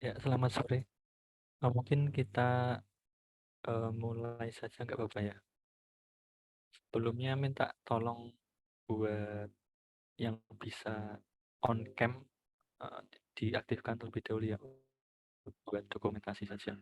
Ya, selamat sore. Mungkin kita mulai saja nggak apa-apa ya. Sebelumnya minta tolong buat yang bisa on cam eh, diaktifkan terlebih dahulu ya buat dokumentasi saja.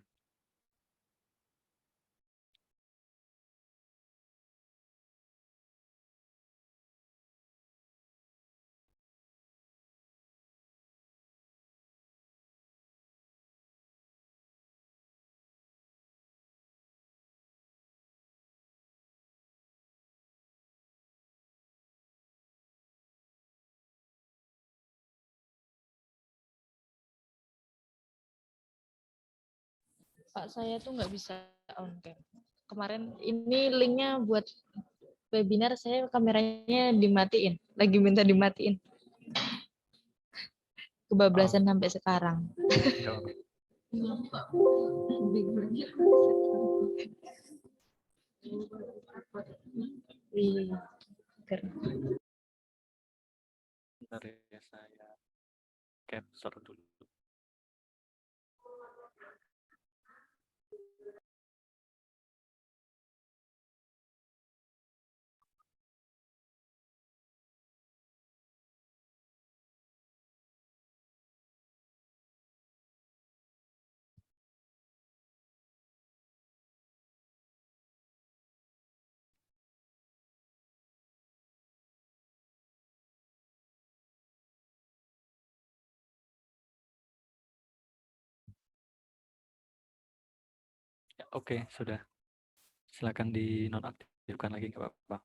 Pak, saya tuh nggak bisa on cam. Kemarin ini linknya buat webinar, saya kameranya dimatiin. Lagi minta dimatiin. Oh, Kebablasan sampai sekarang. nggak apa-apa. Iya. Bentar ya, saya capture dulu. Ya, oke, sudah. Silakan dinonaktifkan lagi, nggak apa-apa.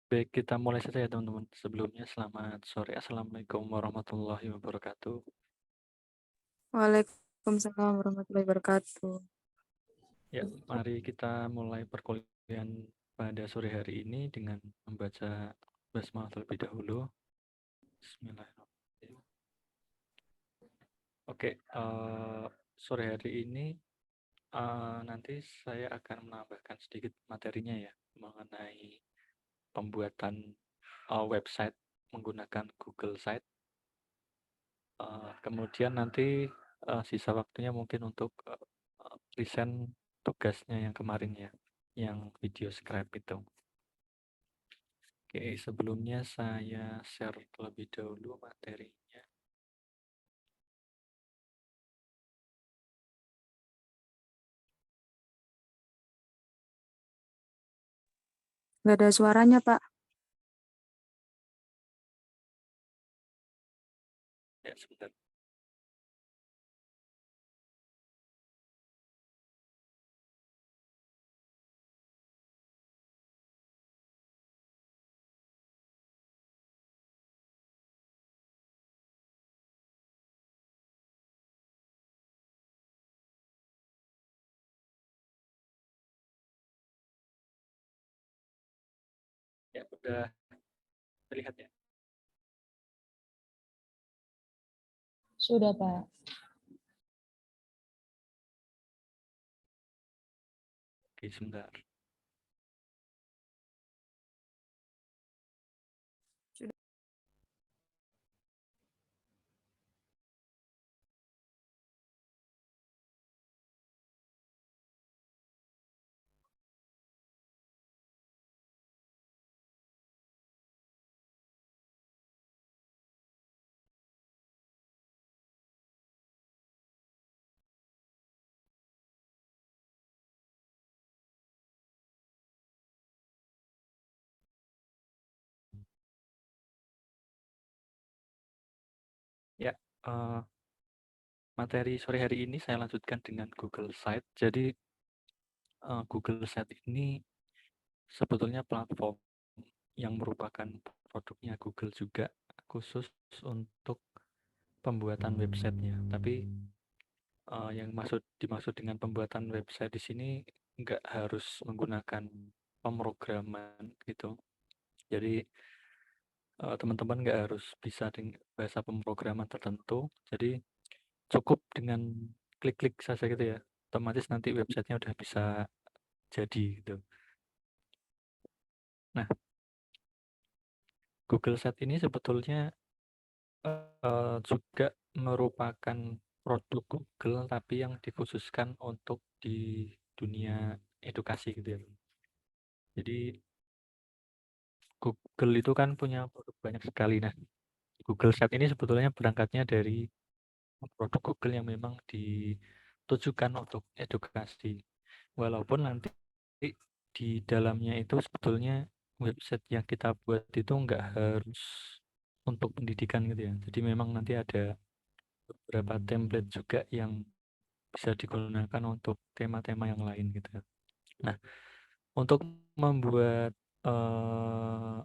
Baik, kita mulai saja ya teman-teman. Sebelumnya selamat sore. Assalamualaikum warahmatullahi wabarakatuh. Waalaikumsalam warahmatullahi wabarakatuh. Ya, mari kita mulai perkuliahan pada sore hari ini dengan membaca basmalah terlebih dahulu. Bismillahirrahmanirrahim. Oke, sore hari ini nanti saya akan menambahkan sedikit materinya ya mengenai pembuatan website menggunakan Google Site. Kemudian nanti sisa waktunya mungkin untuk present tugasnya yang kemarin ya, yang video scribe itu. Oke, sebelumnya saya share terlebih dahulu materinya. Nggak ada suaranya, Pak. Ya, sebentar. Ya, udah terlihat ya. Sudah, Pak. Oke, sebentar. Sudah. Ya, materi sore hari ini saya lanjutkan dengan Google Site. Jadi Google Site ini sebetulnya platform yang merupakan produknya Google juga khusus untuk pembuatan websitenya. Tapi yang dimaksud dengan pembuatan website di sini nggak harus menggunakan pemrograman gitu. Jadi teman-teman nggak harus bisa dengan bahasa pemrograman tertentu. Jadi cukup dengan klik-klik saja gitu ya. Otomatis nanti websitenya udah bisa jadi gitu. Nah, Google Site ini sebetulnya juga merupakan produk Google, tapi yang dikhususkan untuk di dunia edukasi gitu ya. Jadi Google itu kan punya produk banyak sekali. Nah, Google Set ini sebetulnya berangkatnya dari produk Google yang memang ditujukan untuk edukasi. Walaupun nanti di dalamnya itu sebetulnya website yang kita buat itu nggak harus untuk pendidikan gitu ya. Jadi memang nanti ada beberapa template juga yang bisa digunakan untuk tema-tema yang lain gitu ya. Nah, untuk membuat eh,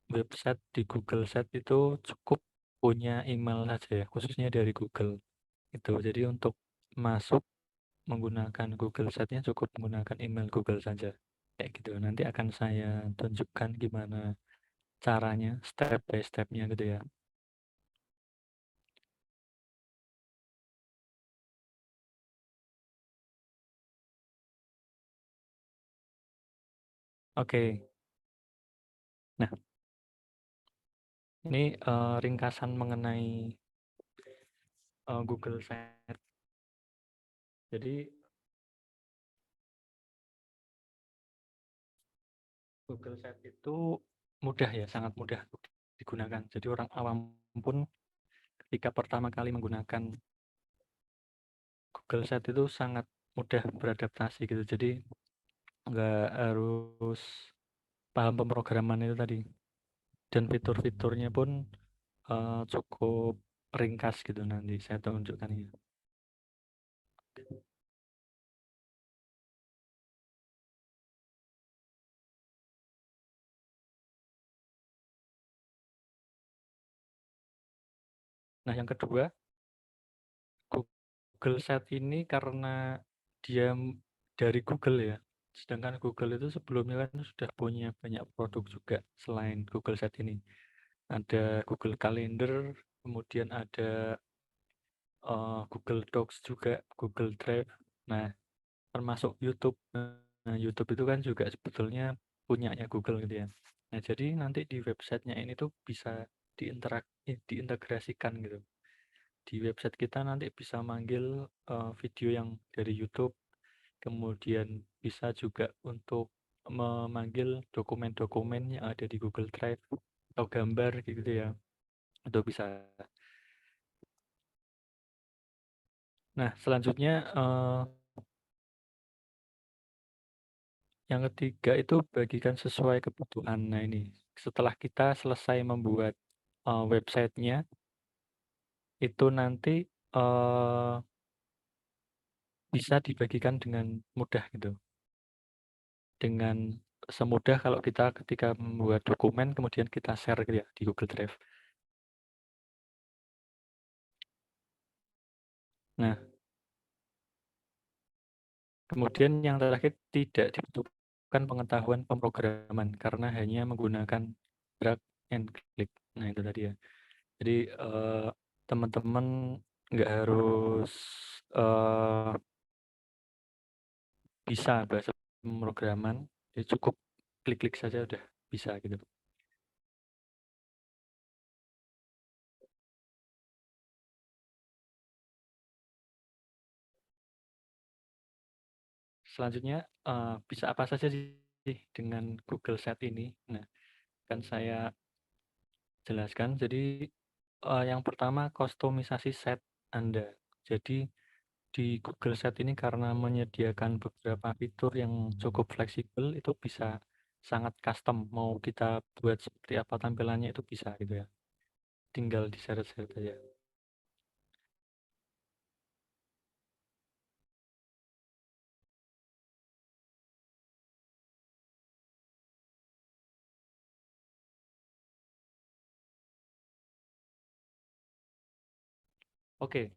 website di Google Set itu cukup punya email saja ya, khususnya dari Google itu. Jadi untuk masuk menggunakan Google Set-nya cukup menggunakan email Google saja. Kayak gitu. Nanti akan saya tunjukkan gimana caranya step by step-nya gitu ya. Oke. Nah, ini ringkasan mengenai Google Set. Jadi Google Set itu mudah ya, sangat mudah digunakan. Jadi orang awam pun ketika pertama kali menggunakan Google Set itu sangat mudah beradaptasi gitu. Jadi nggak harus paham pemrograman itu tadi. Dan fitur-fiturnya pun cukup ringkas gitu, nanti saya tunjukkan ya. Nah, yang kedua, Google Set ini karena dia dari Google ya. Sedangkan Google itu sebelumnya kan sudah punya banyak produk juga selain Google Set ini. Ada Google Calendar, kemudian ada Google Docs juga, Google Drive. Nah, termasuk YouTube. Nah, YouTube itu kan juga sebetulnya punyanya Google gitu ya. Nah, jadi nanti di websitenya ini tuh bisa diintegrasikan gitu. Di website kita nanti bisa manggil video yang dari YouTube, kemudian bisa juga untuk memanggil dokumen-dokumen yang ada di Google Drive atau gambar gitu ya. Itu bisa. Nah, selanjutnya yang ketiga itu bagikan sesuai kebutuhan. Nah, ini setelah kita selesai membuat websitenya, itu nanti eh, bisa dibagikan dengan mudah gitu. Dengan semudah kalau kita ketika membuat dokumen kemudian kita share gitu ya di Google Drive. Nah, kemudian yang terakhir tidak dibutuhkan pengetahuan pemrograman karena hanya menggunakan drag and click. Nah, itu tadi ya. Jadi teman-teman nggak harus eh, bisa bahasa pemrograman, ya cukup klik-klik saja udah bisa gitu. Selanjutnya bisa apa saja sih dengan Google Set ini? Nah, kan saya jelaskan. Jadi yang pertama kustomisasi set Anda. Jadi di Google Set ini karena menyediakan beberapa fitur yang cukup fleksibel, itu bisa sangat custom. Mau kita buat seperti apa tampilannya itu bisa gitu ya. Tinggal diseret-seret aja. Oke,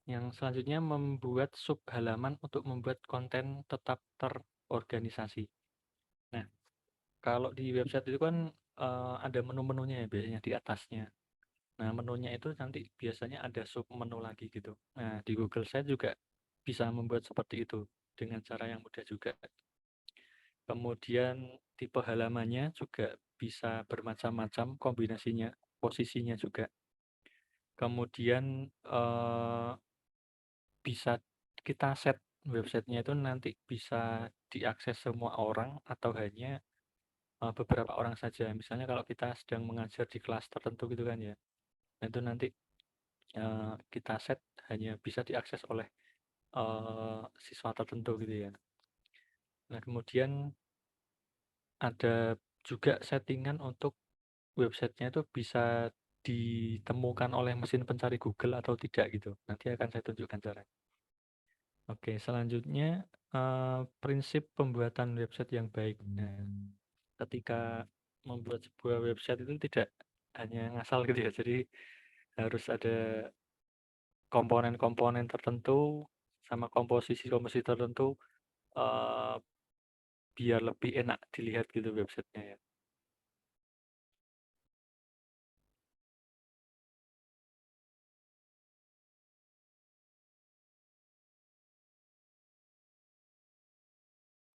yang selanjutnya membuat sub halaman untuk membuat konten tetap terorganisasi. Nah, kalau di website itu kan ada menu-menunya ya biasanya di atasnya. Nah, menunya itu nanti biasanya ada sub menu lagi gitu. Nah, di Google Site juga bisa membuat seperti itu dengan cara yang mudah juga. Kemudian tipe halamannya juga bisa bermacam-macam kombinasinya, posisinya juga. Kemudian bisa kita set websitenya itu nanti bisa diakses semua orang atau hanya beberapa orang saja. Misalnya kalau kita sedang mengajar di kelas tertentu gitu kan ya, nah itu nanti kita set hanya bisa diakses oleh siswa tertentu gitu ya. Nah kemudian ada juga settingan untuk websitenya itu bisa ditemukan oleh mesin pencari Google atau tidak gitu. Nanti akan saya tunjukkan caranya. Oke, selanjutnya prinsip pembuatan website yang baik. Nah, ketika membuat sebuah website itu tidak hanya ngasal gitu ya, jadi harus ada komponen-komponen tertentu sama komposisi-komposisi tertentu eh, biar lebih enak dilihat gitu websitenya ya.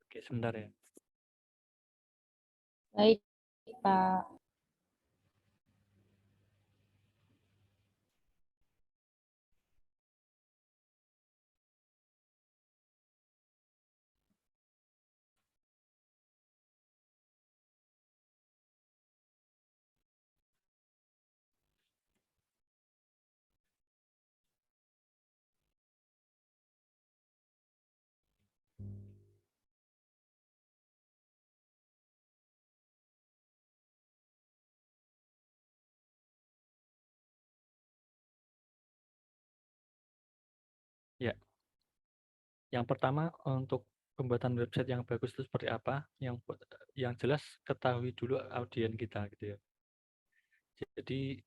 Oke, sebentar ya. Baik, Pak. Ya, yang pertama untuk pembuatan website yang bagus itu seperti apa? Yang jelas ketahui dulu audiens kita gitu ya. Jadi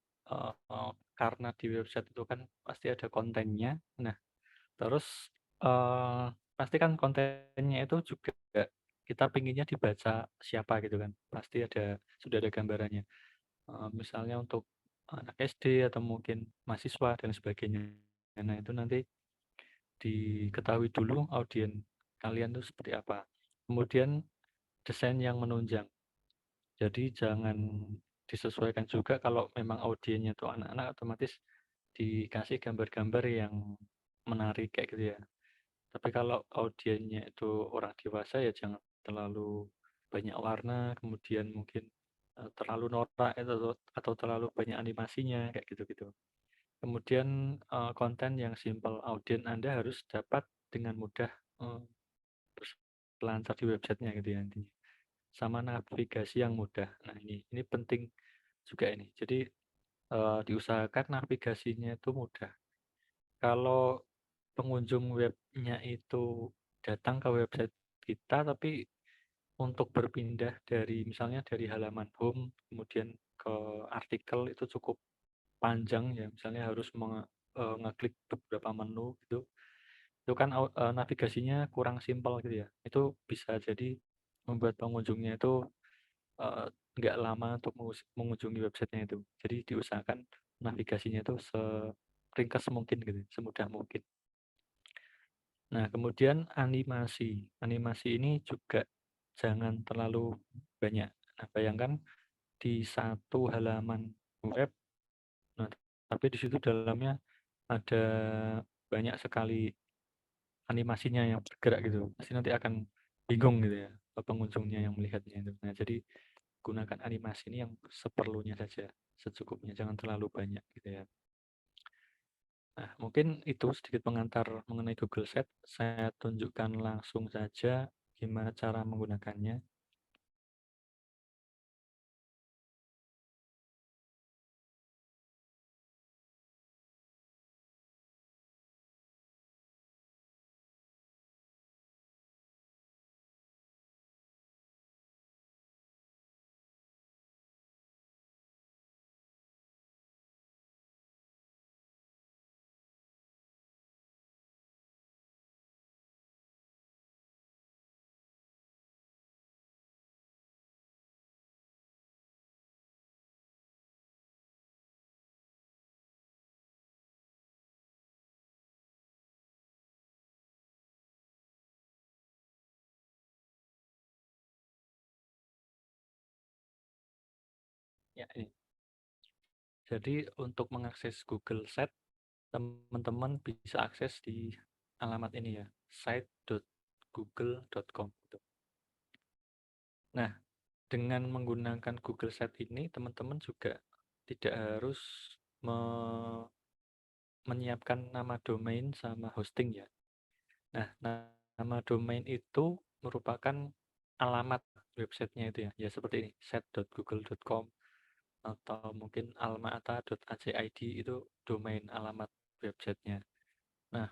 karena di website itu kan pasti ada kontennya. Nah, terus pasti kan kontennya itu juga kita pinginnya dibaca siapa gitu kan. Pasti sudah ada gambarannya. Misalnya untuk anak SD atau mungkin mahasiswa dan sebagainya. Nah, itu nanti diketahui dulu audiens kalian itu seperti apa. Kemudian desain yang menunjang. Jadi jangan disesuaikan juga kalau memang audiensnya itu anak-anak, otomatis dikasih gambar-gambar yang menarik kayak gitu ya. Tapi kalau audiensnya itu orang dewasa ya jangan terlalu banyak warna, kemudian mungkin terlalu norak atau terlalu banyak animasinya kayak gitu-gitu. Kemudian konten yang simple, audiens Anda harus dapat dengan mudah berselancar di websitenya gitu ya intinya. Sama navigasi yang mudah. Nah ini penting juga ini. Jadi diusahakan navigasinya itu mudah. Kalau pengunjung webnya itu datang ke website kita, tapi untuk berpindah dari misalnya dari halaman home kemudian ke artikel itu cukup panjang ya, misalnya harus ngeklik beberapa menu gitu. Itu kan navigasinya kurang simpel gitu ya. Itu bisa jadi membuat pengunjungnya itu nggak lama untuk mengunjungi websitenya itu. Jadi diusahakan navigasinya itu seringkas mungkin gitu, semudah mungkin. Nah, kemudian animasi. Animasi ini juga jangan terlalu banyak. Nah, bayangkan di satu halaman web, nah, tapi di situ dalamnya ada banyak sekali animasinya yang bergerak gitu. Pasti nanti akan bingung gitu ya, pengunjungnya yang melihatnya itu. Nah, jadi gunakan animasi ini yang seperlunya saja, secukupnya, jangan terlalu banyak gitu ya. Nah, mungkin itu sedikit pengantar mengenai Google Sheet. Saya tunjukkan langsung saja gimana cara menggunakannya. Ya, ini. Jadi untuk mengakses Google Site, teman-teman bisa akses di alamat ini ya, site.google.com. Nah, dengan menggunakan Google Site ini, teman-teman juga tidak harus menyiapkan nama domain sama hosting ya. Nah, nama domain itu merupakan alamat websitenya itu ya. Ya seperti ini, site.google.com atau mungkin almaata.acid itu domain alamat websitenya. Nah,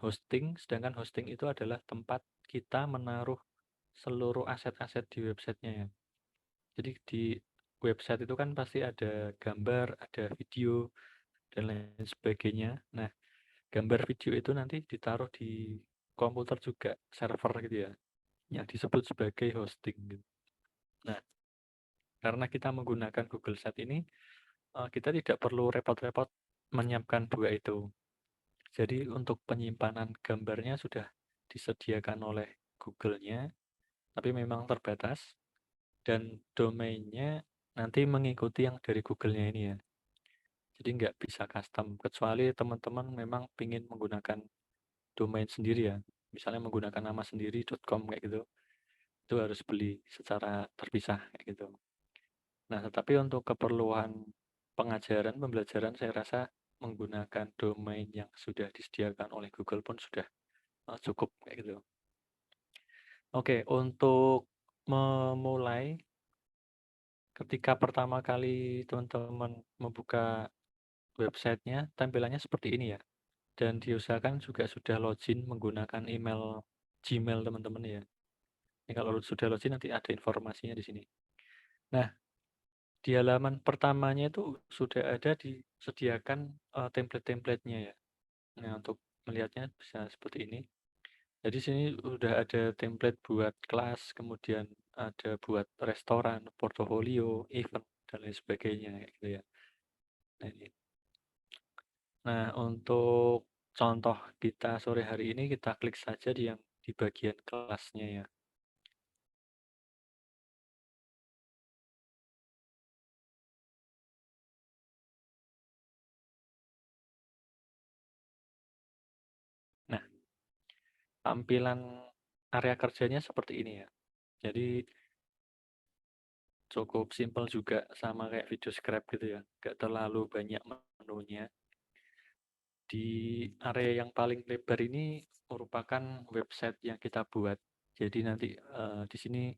sedangkan hosting itu adalah tempat kita menaruh seluruh aset-aset di websitenya ya. Jadi di website itu kan pasti ada gambar, ada video, dan lain sebagainya. Nah, gambar video itu nanti ditaruh di komputer juga, server gitu ya, yang disebut sebagai hosting gitu. Nah, karena kita menggunakan Google Site ini, kita tidak perlu repot-repot menyiapkan dua itu. Jadi untuk penyimpanan gambarnya sudah disediakan oleh Google-nya, tapi memang terbatas, dan domainnya nanti mengikuti yang dari Google-nya ini ya. Jadi nggak bisa custom, kecuali teman-teman memang ingin menggunakan domain sendiri ya. Misalnya menggunakan nama sendiri .com kayak gitu, itu harus beli secara terpisah kayak gitu. Nah, tetapi untuk keperluan pengajaran, pembelajaran saya rasa menggunakan domain yang sudah disediakan oleh Google pun sudah cukup kayak gitu. Oke, untuk memulai, ketika pertama kali teman-teman membuka websitenya, tampilannya seperti ini ya. Dan diusahakan juga sudah login menggunakan email Gmail teman-teman ya. Ini kalau sudah login nanti ada informasinya di sini. Nah, di halaman pertamanya itu sudah ada disediakan template-templatenya ya. Nah, untuk melihatnya bisa seperti ini. Jadi sini udah ada template buat kelas, kemudian ada buat restoran, portofolio, event, dan lain sebagainya gitu ya. Nah, ini. Nah, untuk contoh kita sore hari ini kita klik saja di yang di bagian kelasnya ya. Nah, tampilan area kerjanya seperti ini ya. Jadi cukup simple juga sama kayak video scrap gitu ya. Nggak terlalu banyak menunya. Di area yang paling lebar ini merupakan website yang kita buat. Jadi nanti di sini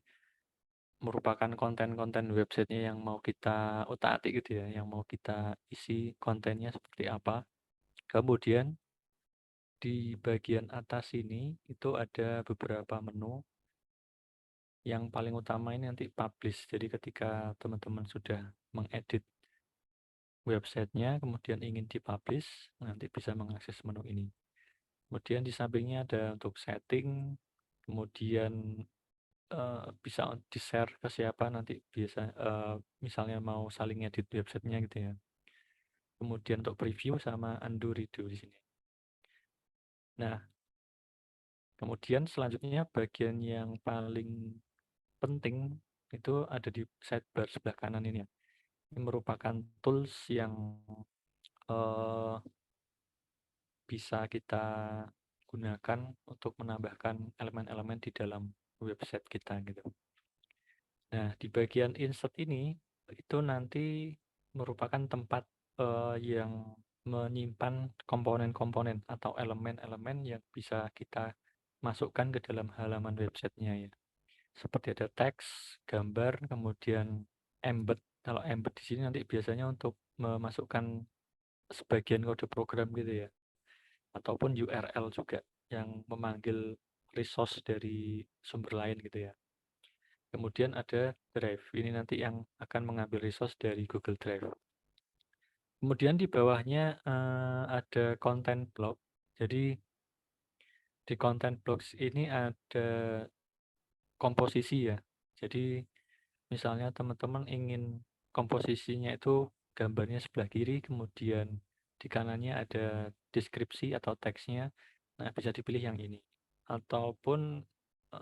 merupakan konten-konten websitenya yang mau kita utak-atik gitu ya, yang mau kita isi kontennya seperti apa. Kemudian di bagian atas ini itu ada beberapa menu. Yang paling utama ini nanti publish. Jadi ketika teman-teman sudah mengedit websitenya, kemudian ingin dipublish, nanti bisa mengakses menu ini. Kemudian di sampingnya ada untuk setting, kemudian bisa di-share ke siapa nanti bisa misalnya mau saling edit websitenya gitu ya. Kemudian untuk preview sama undo redo di sini. Nah, kemudian selanjutnya bagian yang paling penting itu ada di sidebar sebelah kanan ini ya. Ini merupakan tools yang bisa kita gunakan untuk menambahkan elemen-elemen di dalam website kita gitu. Nah, di bagian insert ini itu nanti merupakan tempat yang menyimpan komponen-komponen atau elemen-elemen yang bisa kita masukkan ke dalam halaman websitenya ya. Seperti ada teks, gambar, kemudian embed. Kalau embed di sini nanti biasanya untuk memasukkan sebagian kode program gitu ya. Ataupun URL juga yang memanggil resource dari sumber lain gitu ya. Kemudian ada Drive, ini nanti yang akan mengambil resource dari Google Drive. Kemudian di bawahnya ada content block. Jadi di content blocks ini ada komposisi ya. Jadi misalnya teman-teman ingin komposisinya itu gambarnya sebelah kiri, kemudian di kanannya ada deskripsi atau teksnya. Nah, bisa dipilih yang ini. Ataupun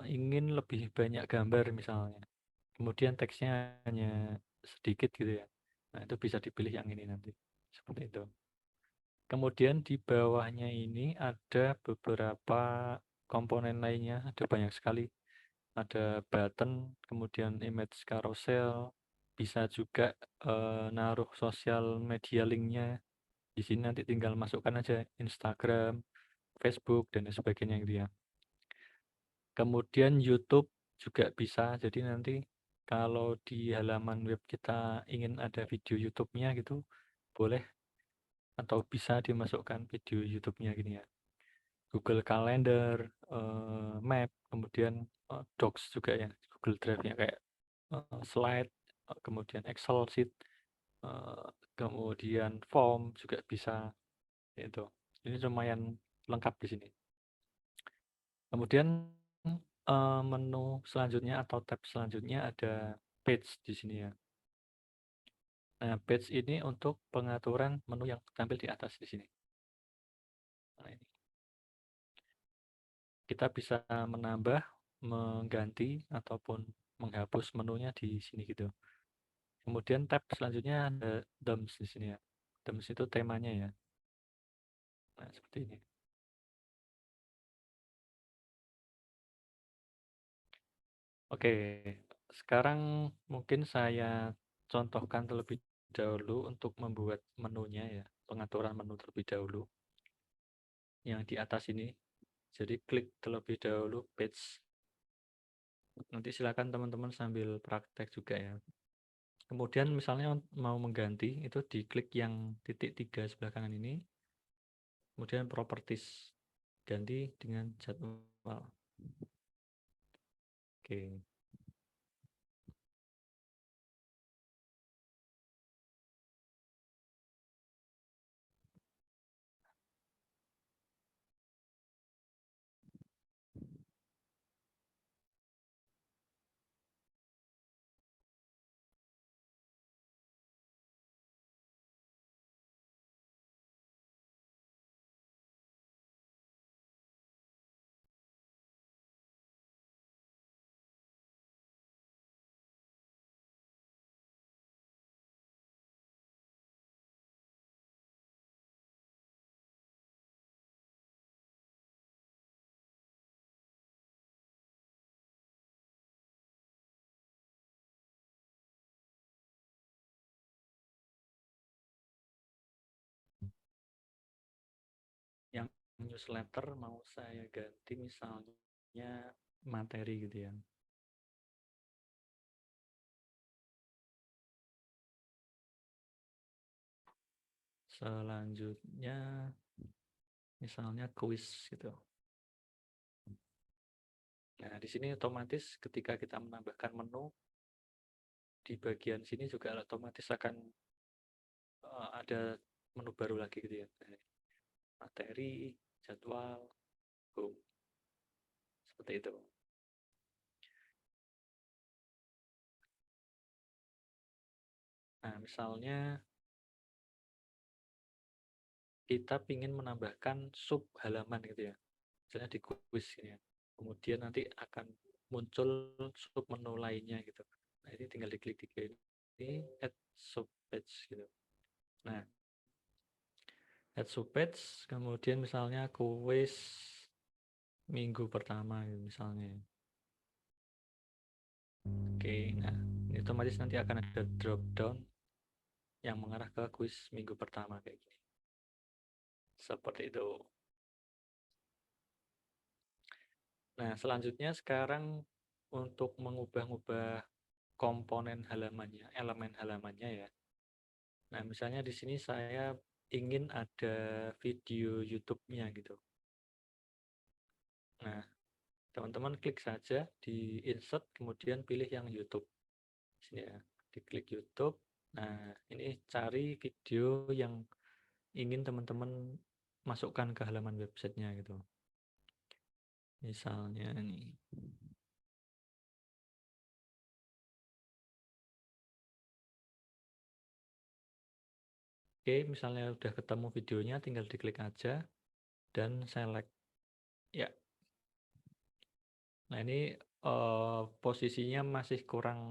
ingin lebih banyak gambar misalnya. Kemudian teksnya hanya sedikit gitu ya. Nah, itu bisa dipilih yang ini nanti. seperti itu. Kemudian di bawahnya ini ada beberapa komponen lainnya, ada banyak sekali. Ada button, kemudian image carousel, bisa juga naruh sosial media linknya. Di sini nanti tinggal masukkan aja Instagram, Facebook, dan lain sebagainya gitu ya. Kemudian YouTube juga bisa, jadi nanti kalau di halaman web kita ingin ada video YouTube-nya gitu, boleh atau bisa dimasukkan video YouTube-nya gini ya. Google Calendar, Map, kemudian Docs juga ya, Google Drive-nya kayak slide, kemudian Excel sheet, kemudian form juga bisa itu. Ini lumayan lengkap di sini. Kemudian menu selanjutnya atau tab selanjutnya ada page di sini ya. Nah, page ini untuk pengaturan menu yang tampil di atas di sini. Nah, ini. Kita bisa menambah, mengganti, ataupun menghapus menunya di sini gitu. Kemudian tab selanjutnya ada themes di sini ya. Themes itu temanya ya. Nah, seperti ini. Oke, sekarang mungkin saya contohkan terlebih dahulu untuk membuat menunya ya, pengaturan menu terlebih dahulu. Yang di atas ini. Jadi klik terlebih dahulu page. Nanti silakan teman-teman sambil praktek juga ya. Kemudian misalnya mau mengganti itu diklik yang titik 3 sebelah kanan ini. Kemudian properties. Ganti dengan jadwal. Oke. Yang newsletter mau saya ganti misalnya materi gitu ya. Selanjutnya misalnya quiz gitu. Nah, di sini otomatis ketika kita menambahkan menu di bagian sini juga otomatis akan ada menu baru lagi gitu ya. Materi, jadwal, boom. Seperti itu. Nah, misalnya kita ingin menambahkan sub halaman gitu ya. Misalnya di quiz ini ya. Kemudian nanti akan muncul sub menu lainnya gitu. Nah, ini tinggal diklik di ini add sub page gitu. Nah, add sub page, kemudian misalnya quiz minggu pertama gitu misalnya. Oke, nah ini otomatis nanti akan ada drop down yang mengarah ke quiz minggu pertama kayak gini. Seperti itu. Nah, selanjutnya sekarang untuk mengubah-ubah komponen halamannya, elemen halamannya ya. Nah, misalnya di sini saya ingin ada video YouTube-nya gitu. Nah, teman-teman klik saja di insert, kemudian pilih yang YouTube. Sini ya, diklik YouTube. Nah, ini cari video yang ingin teman-teman masukkan ke halaman websitenya gitu. Misalnya nih. Oke, misalnya udah ketemu videonya, tinggal diklik aja dan select. Ya. Nah, ini posisinya masih kurang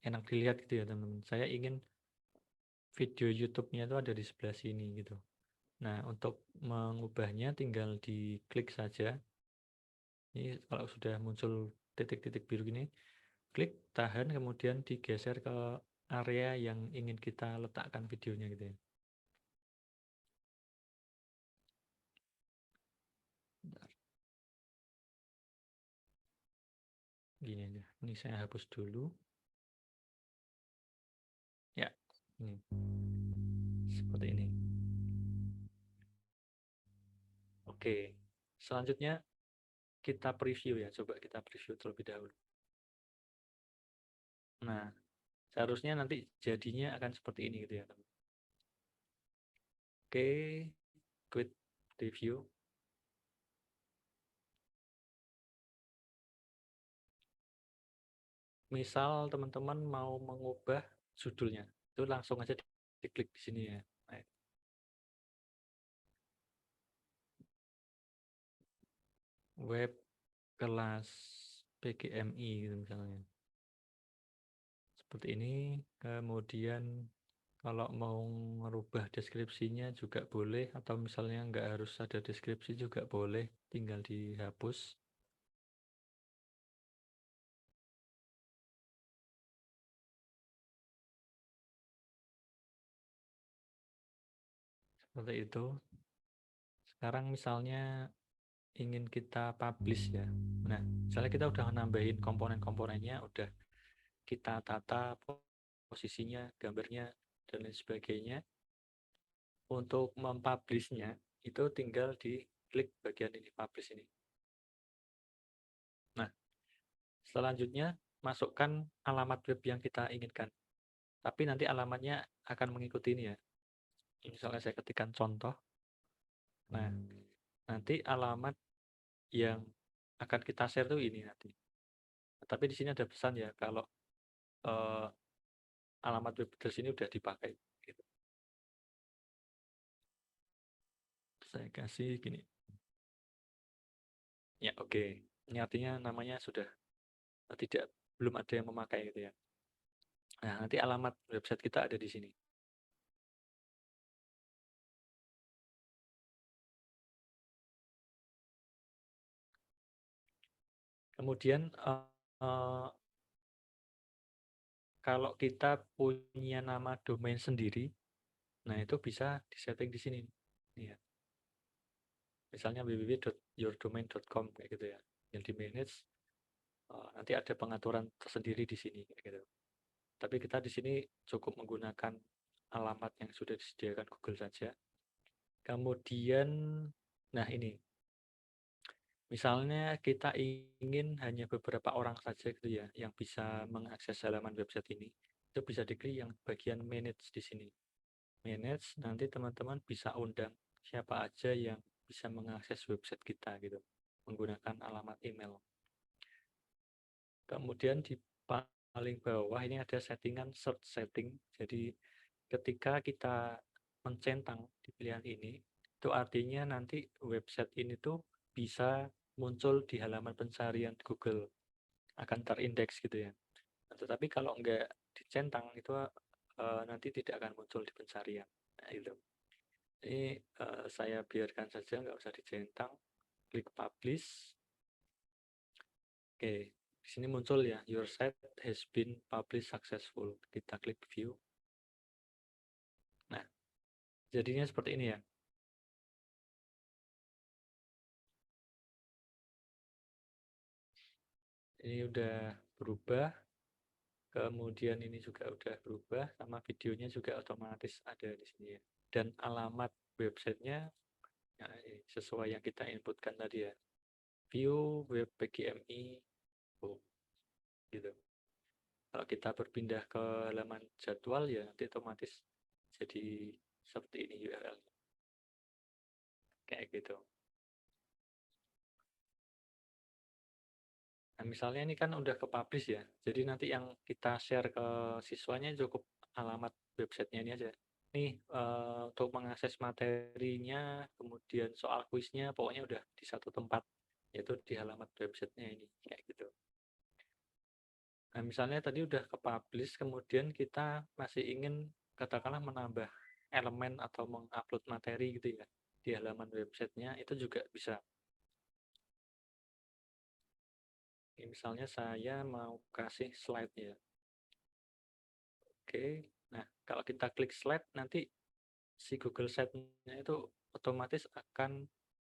enak dilihat gitu ya, teman-teman. Saya ingin video YouTube-nya itu ada di sebelah sini gitu. Nah, untuk mengubahnya tinggal diklik saja. Ini kalau sudah muncul titik-titik biru gini, klik, tahan, kemudian digeser ke area yang ingin kita letakkan videonya gitu ya. Bentar. Gini aja. Ini saya hapus dulu. Ya, ini. Seperti ini. Oke. Selanjutnya kita preview ya. Coba kita preview terlebih dahulu. Nah, seharusnya nanti jadinya akan seperti ini gitu ya. Oke, quit preview. Misal teman-teman mau mengubah judulnya, itu langsung aja diklik di sini ya. Nah, web kelas PGMI gitu misalnya. Seperti ini. Kemudian kalau mau merubah deskripsinya juga boleh, atau misalnya nggak harus ada deskripsi juga boleh, tinggal dihapus. Seperti itu. Sekarang misalnya ingin kita publish ya. Nah, misalnya kita udah nambahin komponen-komponennya, udah kita tata posisinya, gambarnya, dan lain sebagainya. Untuk mempublishnya, itu tinggal diklik bagian ini, publish ini. Nah, selanjutnya masukkan alamat web yang kita inginkan. Tapi nanti alamatnya akan mengikuti ini ya. Misalnya saya ketikkan contoh. Nah, nanti alamat yang akan kita share tuh ini nanti. Tapi di sini ada pesan ya, kalau alamat web address ini udah dipakai. Gitu. Saya kasih gini. Ya, oke. Ini artinya namanya sudah belum ada yang memakai gitu ya. Nah, nanti alamat website kita ada di sini. Kemudian kalau kita punya nama domain sendiri, nah itu bisa disetting di sini. Ya. Misalnya www.yourdomain.com kayak gitu ya. Yang di manage, nanti ada pengaturan tersendiri di sini kayak gitu. Tapi kita di sini cukup menggunakan alamat yang sudah disediakan Google saja. Kemudian, nah ini, misalnya kita ingin hanya beberapa orang saja gitu ya, yang bisa mengakses halaman website ini, itu bisa diklik yang bagian manage di sini. Manage, nanti teman-teman bisa undang siapa aja yang bisa mengakses website kita gitu, menggunakan alamat email. Kemudian di paling bawah ini ada settingan search setting. Jadi ketika kita mencentang di pilihan ini, itu artinya nanti website ini tuh bisa muncul di halaman pencarian Google, akan terindeks gitu ya. Tetapi kalau nggak dicentang itu nanti tidak akan muncul di pencarian. Nah, itu. Ini saya biarkan saja, nggak usah dicentang. Klik publish. Oke, di sini muncul ya, your site has been published successful. Kita klik view. Nah, jadinya seperti ini ya. Ini udah berubah. Kemudian ini juga udah berubah, sama videonya juga otomatis ada di sini ya. Dan alamat websitenya ya, sesuai yang kita inputkan tadi ya. View web PGMI, gitu. Kalau kita berpindah ke halaman jadwal ya nanti otomatis jadi seperti ini URL. Kayak gitu. Nah, misalnya ini kan udah ke publish ya. Jadi nanti yang kita share ke siswanya cukup alamat websitenya ini aja. Nih, untuk mengakses materinya, kemudian soal kuisnya, pokoknya udah di satu tempat, yaitu di halamat websitenya ini, kayak gitu. Nah, misalnya tadi udah ke publish, kemudian kita masih ingin katakanlah menambah elemen atau mengupload materi gitu ya di halaman websitenya, itu juga bisa. Ini misalnya saya mau kasih slide ya. Oke, nah kalau kita klik slide, nanti si Google Slide-nya itu otomatis akan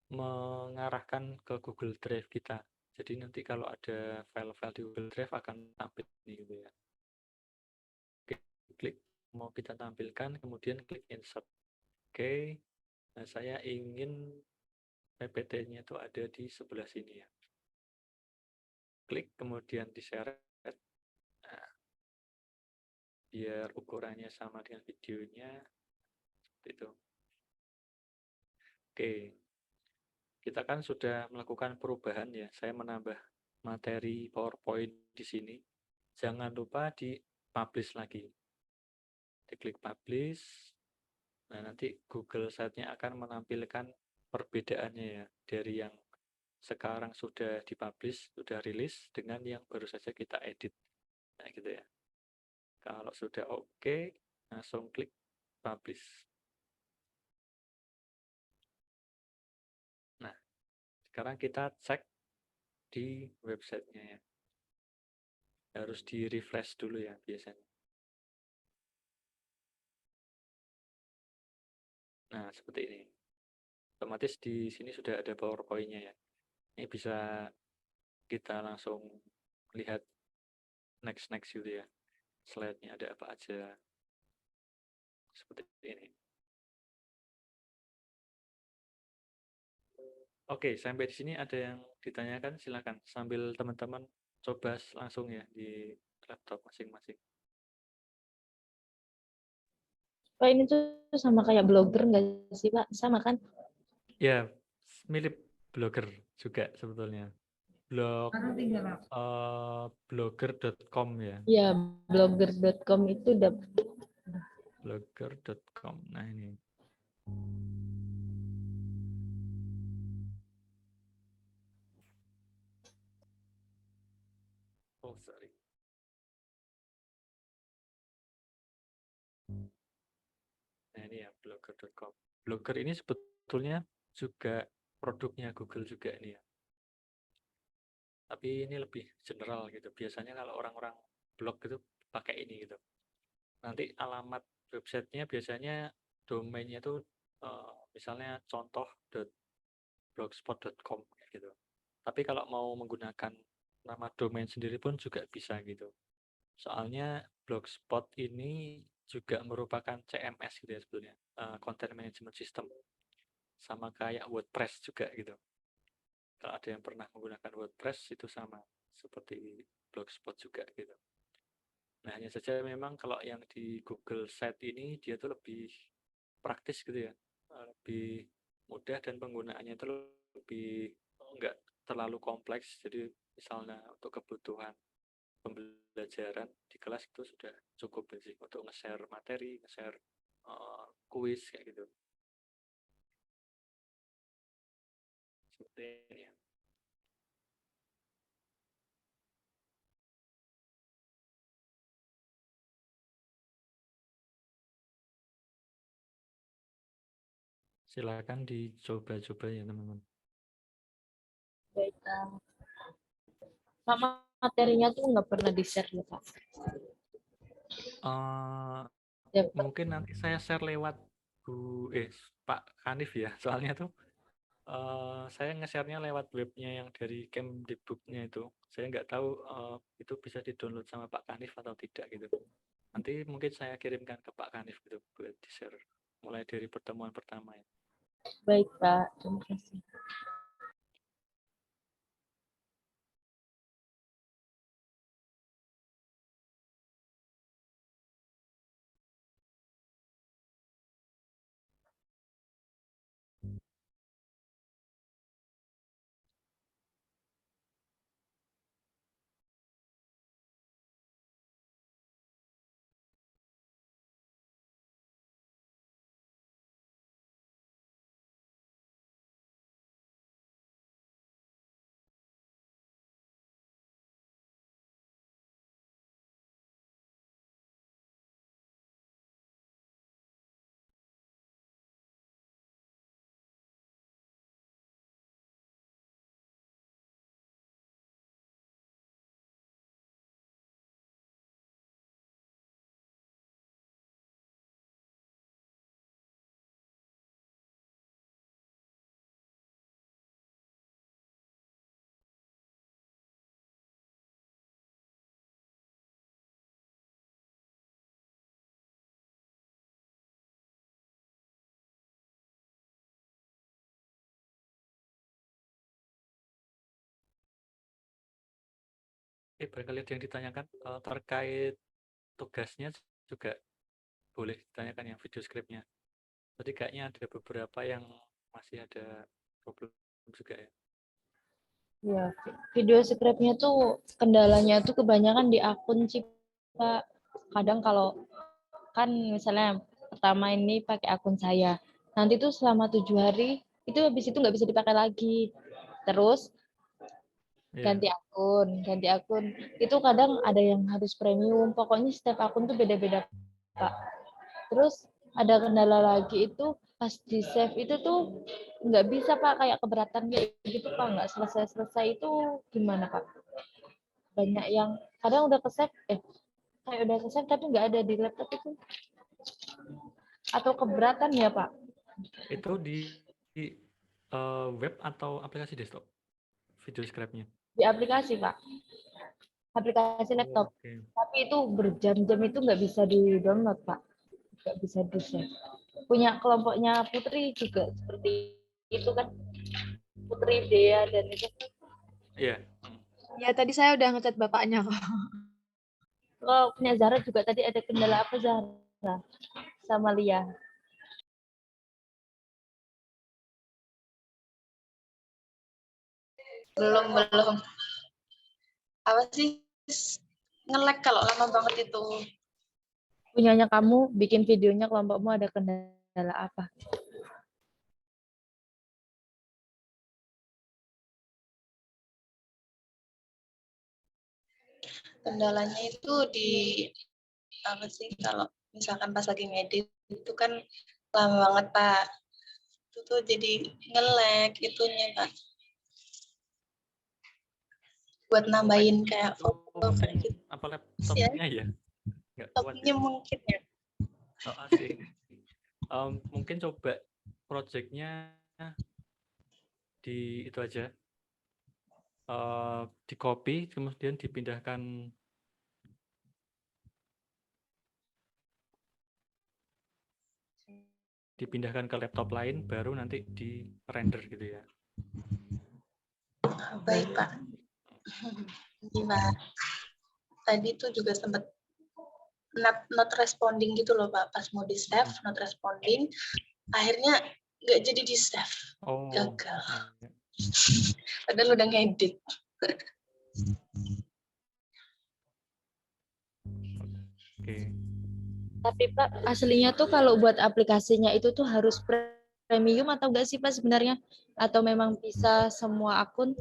mengarahkan ke Google Drive kita. Jadi nanti kalau ada file-file di Google Drive akan tampil ini gitu ya. Oke, klik mau kita tampilkan, kemudian klik insert. Oke, nah saya ingin PPT-nya itu ada di sebelah sini ya. Klik, kemudian diseret. Nah, biar ukurannya sama dengan videonya, seperti itu. Oke, kita kan sudah melakukan perubahan ya. Saya menambah materi PowerPoint di sini. Jangan lupa di-publish lagi. Diklik publish. Nah, nanti Google Site-nya akan menampilkan perbedaannya ya dari yang sekarang sudah dipublish, sudah rilis dengan yang baru saja kita edit. Nah, gitu ya. Kalau sudah oke, langsung klik publish. Nah, sekarang kita cek di websitenya ya. Harus di-refresh dulu ya biasanya. Nah, seperti ini. Otomatis di sini sudah ada PowerPoint-nya ya. Ini bisa kita langsung lihat next gitu ya. Slide-nya ada apa aja. Seperti ini. Oke, sampai di sini ada yang ditanyakan, silakan. Sambil teman-teman coba langsung ya di laptop masing-masing. Pak, ini tuh sama kayak blogger nggak sih, Pak? Sama kan? Ya, mirip blogger juga sebetulnya. Blogger.com ya. Ya, blogger.com itu udah Blogger.com. Nah, ini. Oh, sorry. Nah, ini ya, blogger.com. Blogger ini sebetulnya juga produknya Google juga ini ya. Tapi ini lebih general gitu. Biasanya kalau orang-orang blog gitu pakai ini gitu. Nanti alamat websitenya biasanya domainnya itu misalnya contoh.blogspot.com gitu. Tapi kalau mau menggunakan nama domain sendiri pun juga bisa gitu. Soalnya Blogspot ini juga merupakan CMS gitu ya sebetulnya, Content Management System. Sama kayak WordPress juga gitu. Kalau ada yang pernah menggunakan WordPress itu sama seperti Blogspot juga gitu. Nah, hanya saja memang kalau yang di Google Site ini dia tuh lebih praktis gitu ya, lebih mudah dan penggunaannya itu lebih enggak terlalu kompleks. Jadi misalnya untuk kebutuhan pembelajaran di kelas itu sudah cukup sih untuk nge-share materi, nge-share kuis kayak gitu. Seperti ini ya. Silakan dicoba-coba ya teman-teman. baik. Sama materinya tuh nggak pernah di-share ya, Pak. Ya, Pak. Mungkin nanti saya share lewat Pak Hanif ya. Soalnya tuh saya nge-share-nya lewat webnya yang dari Kemdikbudnya itu. Saya nggak tahu itu bisa di-download sama Pak Hanif atau tidak gitu. Nanti mungkin saya kirimkan ke Pak Hanif gitu buat di-share mulai dari pertemuan pertama ya. Baik, Pak. Terima kasih. Barangkali ada yang ditanyakan terkait tugasnya juga boleh ditanyakan yang video script-nya. Tadi kayaknya ada beberapa yang masih ada problem juga ya. Ya, video script-nya tuh kendalanya tuh kebanyakan di akun sih, Pak. Kadang kalau kan misalnya pertama ini pakai akun saya, nanti tuh selama 7 hari itu habis itu nggak bisa dipakai lagi. Terus Iya. ganti akun. Itu kadang ada yang harus premium. Pokoknya setiap akun tuh beda-beda, Pak. Terus ada kendala lagi itu pas di save itu tuh nggak bisa, Pak, kayak keberatan kayak gitu, Pak, nggak selesai-selesai itu gimana, Pak? Banyak yang kadang udah ke save, kayak udah ke save tapi nggak ada di laptop itu. Atau keberatan ya, Pak? Itu di web atau aplikasi desktop video script-nya? Di aplikasi, Pak. Aplikasi Oh, laptop. oke. Tapi itu berjam-jam itu nggak bisa di-download, Pak. Nggak bisa di-save. Punya kelompoknya Putri juga seperti itu kan. Putri, Dea, dan itu. Iya. Ya, tadi saya udah ngecat bapaknya kok. Kalau punya Zara juga tadi ada kendala apa, Zara? Sama Lia. Belum. Apa sih? Nge-lag kalau lama banget itu. Punyanya kamu, bikin videonya kelompokmu ada kendala apa? Kendalanya itu di apa sih, kalau misalkan pas lagi ngedit itu kan lama banget, Pak. Itu tuh jadi nge-lag itunya, Pak. Buat nambahin kayak Itu foto kayak mesin gitu. apa Ya, laptopnya ya? Nggak kuat laptopnya ya? mungkin ya. Oh, asik. Mungkin coba project-nya di itu aja. Di copy kemudian dipindahkan ke laptop lain baru nanti di render gitu ya. Baik, Pak. Gimana? Tadi tuh juga sempat not responding gitu loh, Pak. Pas mau di save, not responding. Akhirnya nggak jadi di save. Oh. Gagal. Iya. Padahal udah ngedit. Oke. Tapi Pak, aslinya tuh kalau buat aplikasinya itu tuh harus premium atau enggak sih, Pak, sebenarnya? Atau memang bisa semua akun?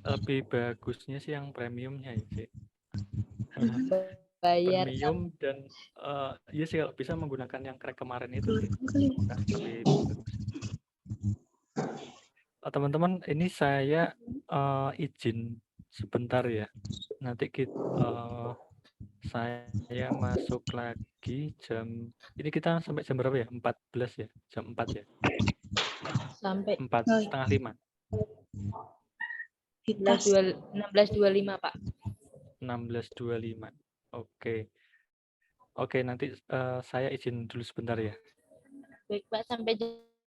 Lebih bagusnya sih yang premiumnya ya sih. Bayar. Premium dan ya sih kalau bisa menggunakan yang crack kemarin itu sih. Lebih bagus. Teman-teman, ini saya izin sebentar ya. Nanti saya masuk lagi ini kita sampai jam berapa ya? 14 ya? Jam 4 ya? Sampai 4:30. 16.25, Pak. 16:25. Oke. Oke, nanti saya izin dulu sebentar ya. Baik, Pak. Sampai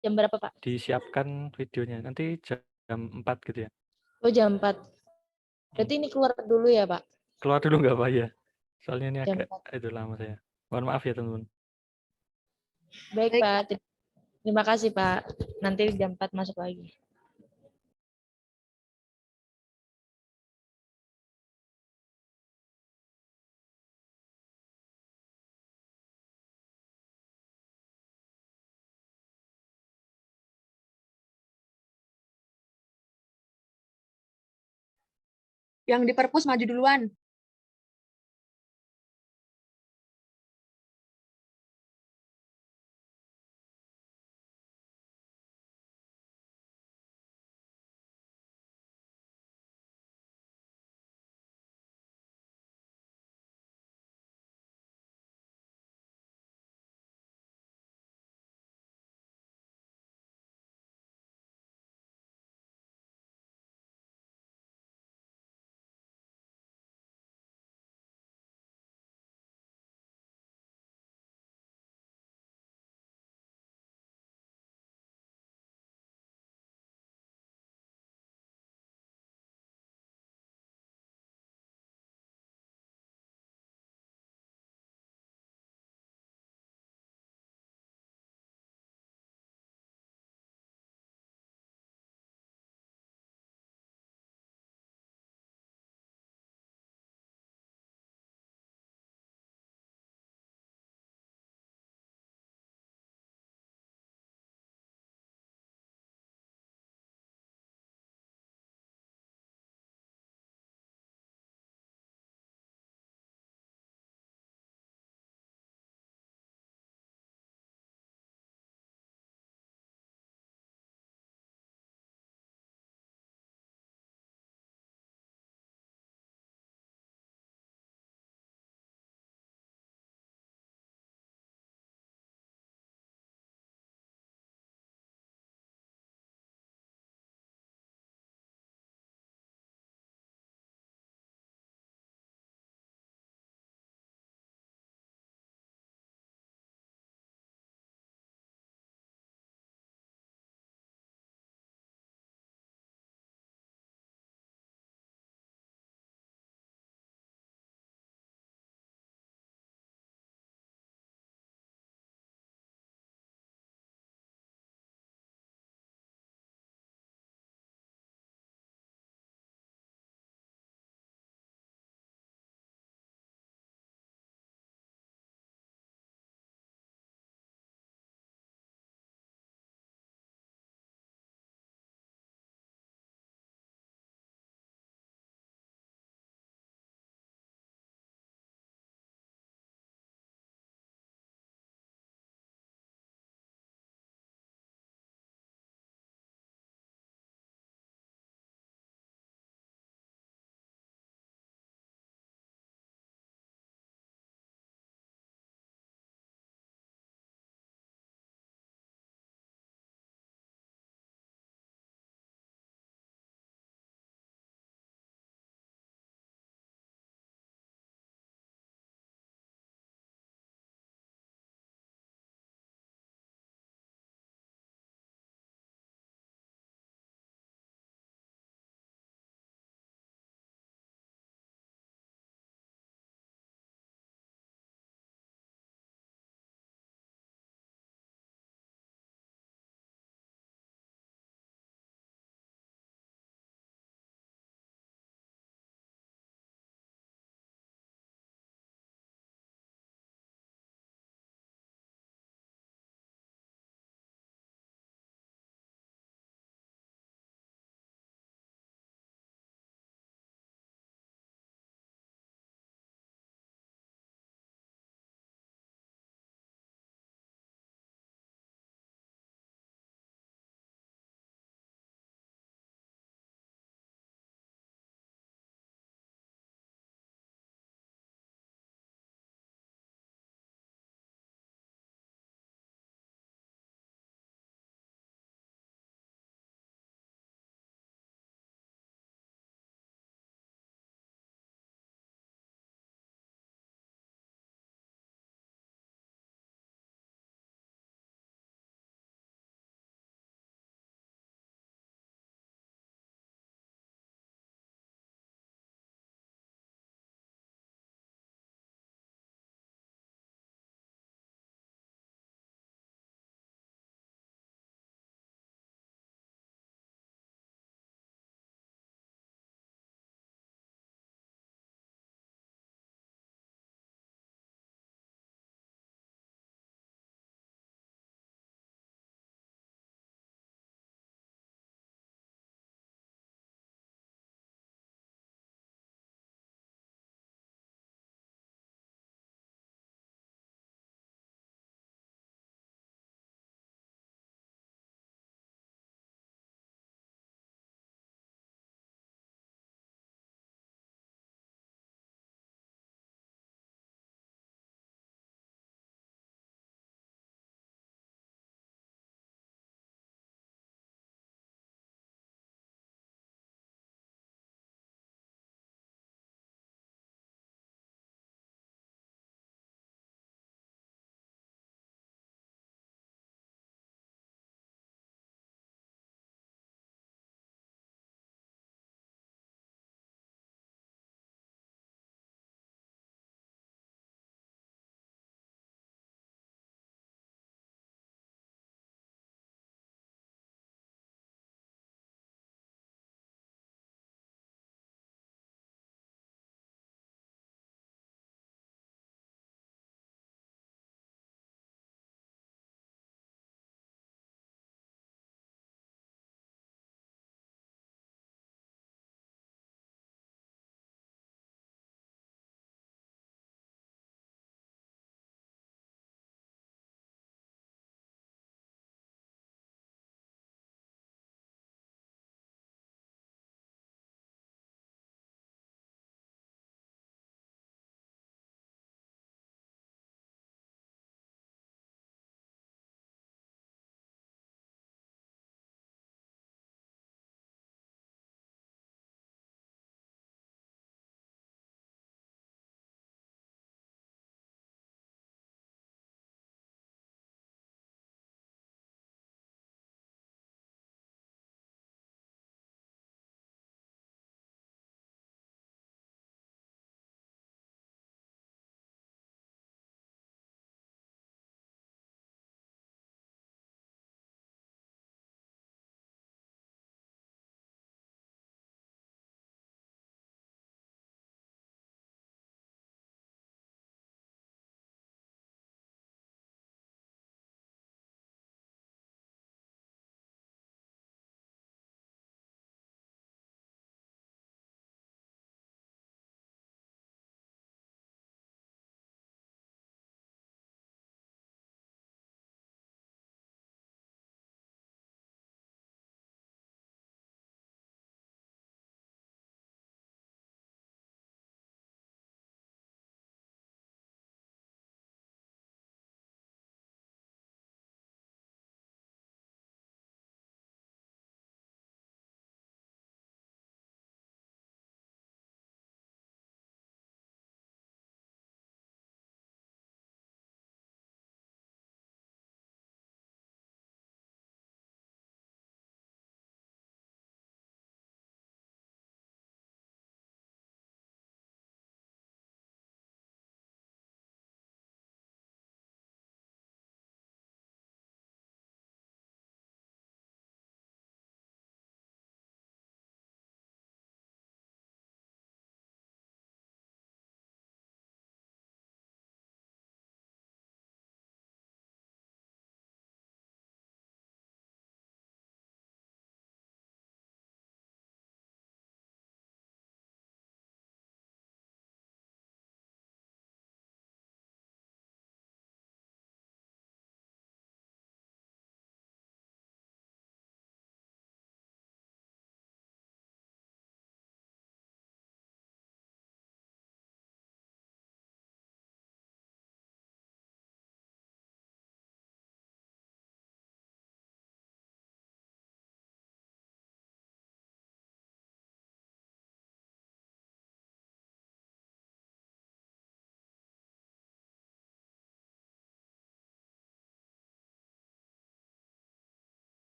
jam berapa, Pak? Disiapkan videonya. Nanti jam 4 gitu ya. Oh, jam 4. Berarti ini keluar dulu ya, Pak? Keluar dulu nggak Pak ya? Soalnya ini Jam agak 4. itu lama saya. Mohon maaf ya teman-teman. Baik, Pak. Terima kasih, Pak. Nanti jam 4 masuk lagi. Yang di perpus maju duluan.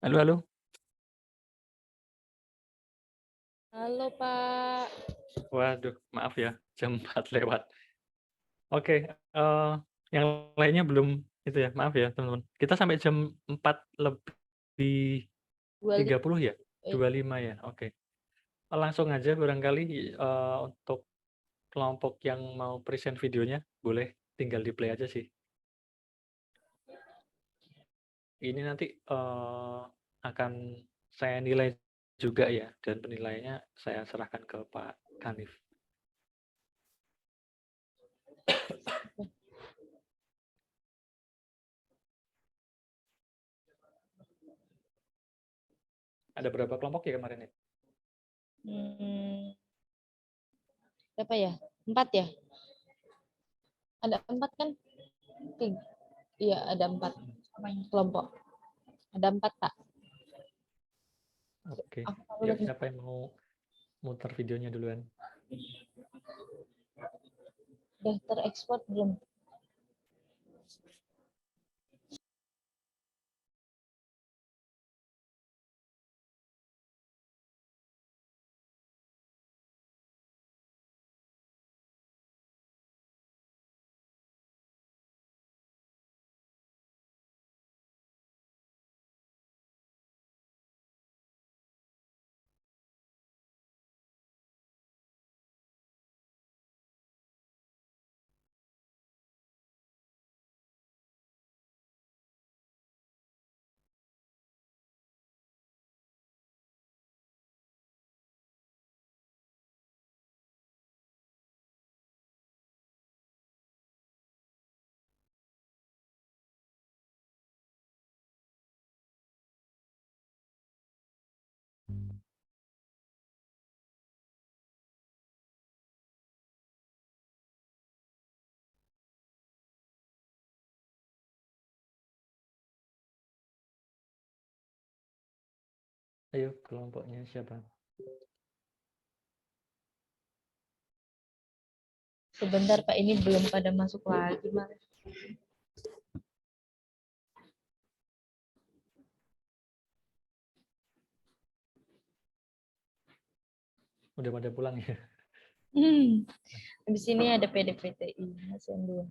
Halo, halo. Halo, Pak. Waduh, maaf ya, jam 4 lewat. Oke, yang lainnya belum itu ya, maaf ya teman-teman. Kita sampai jam 4 lebih 25. 30 ya? 25 ya, oke. Langsung aja barangkali untuk kelompok yang mau present videonya, boleh tinggal di play aja sih. Ini nanti akan saya nilai juga ya, dan penilaiannya saya serahkan ke Pak Kanif. Ada berapa kelompok ya kemarin ya? Berapa ya? 4 ya? Ada 4 kan? Iya, ada 4 kelompok. Ada 4, Pak. Oke, Aku ya lihat. siapa yang mau muter videonya duluan? Udah terekspor belum? Ayo, kelompoknya siapa? Sebentar, Pak. Ini belum pada masuk lagi, Mas. Udah pada pulang ya? Di sini ada PDPTI, Mas yang belum.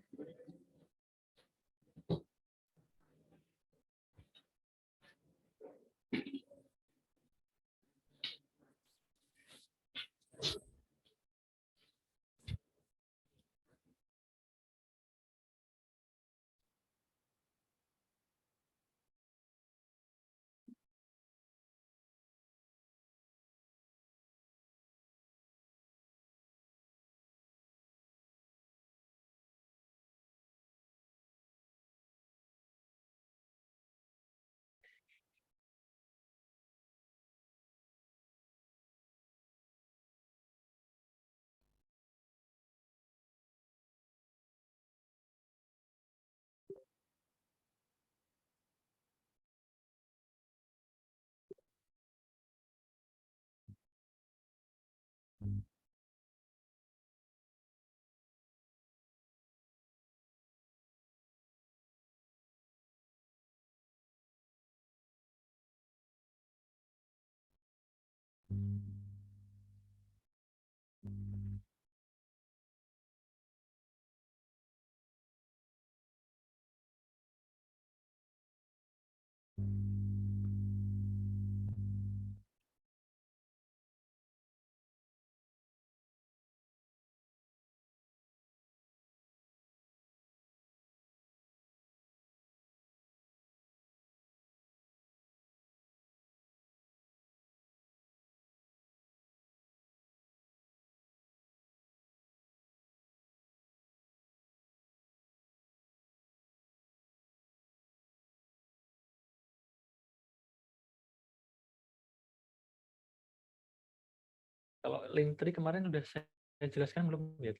Kalau Linktree kemarin udah saya jelaskan belum ya?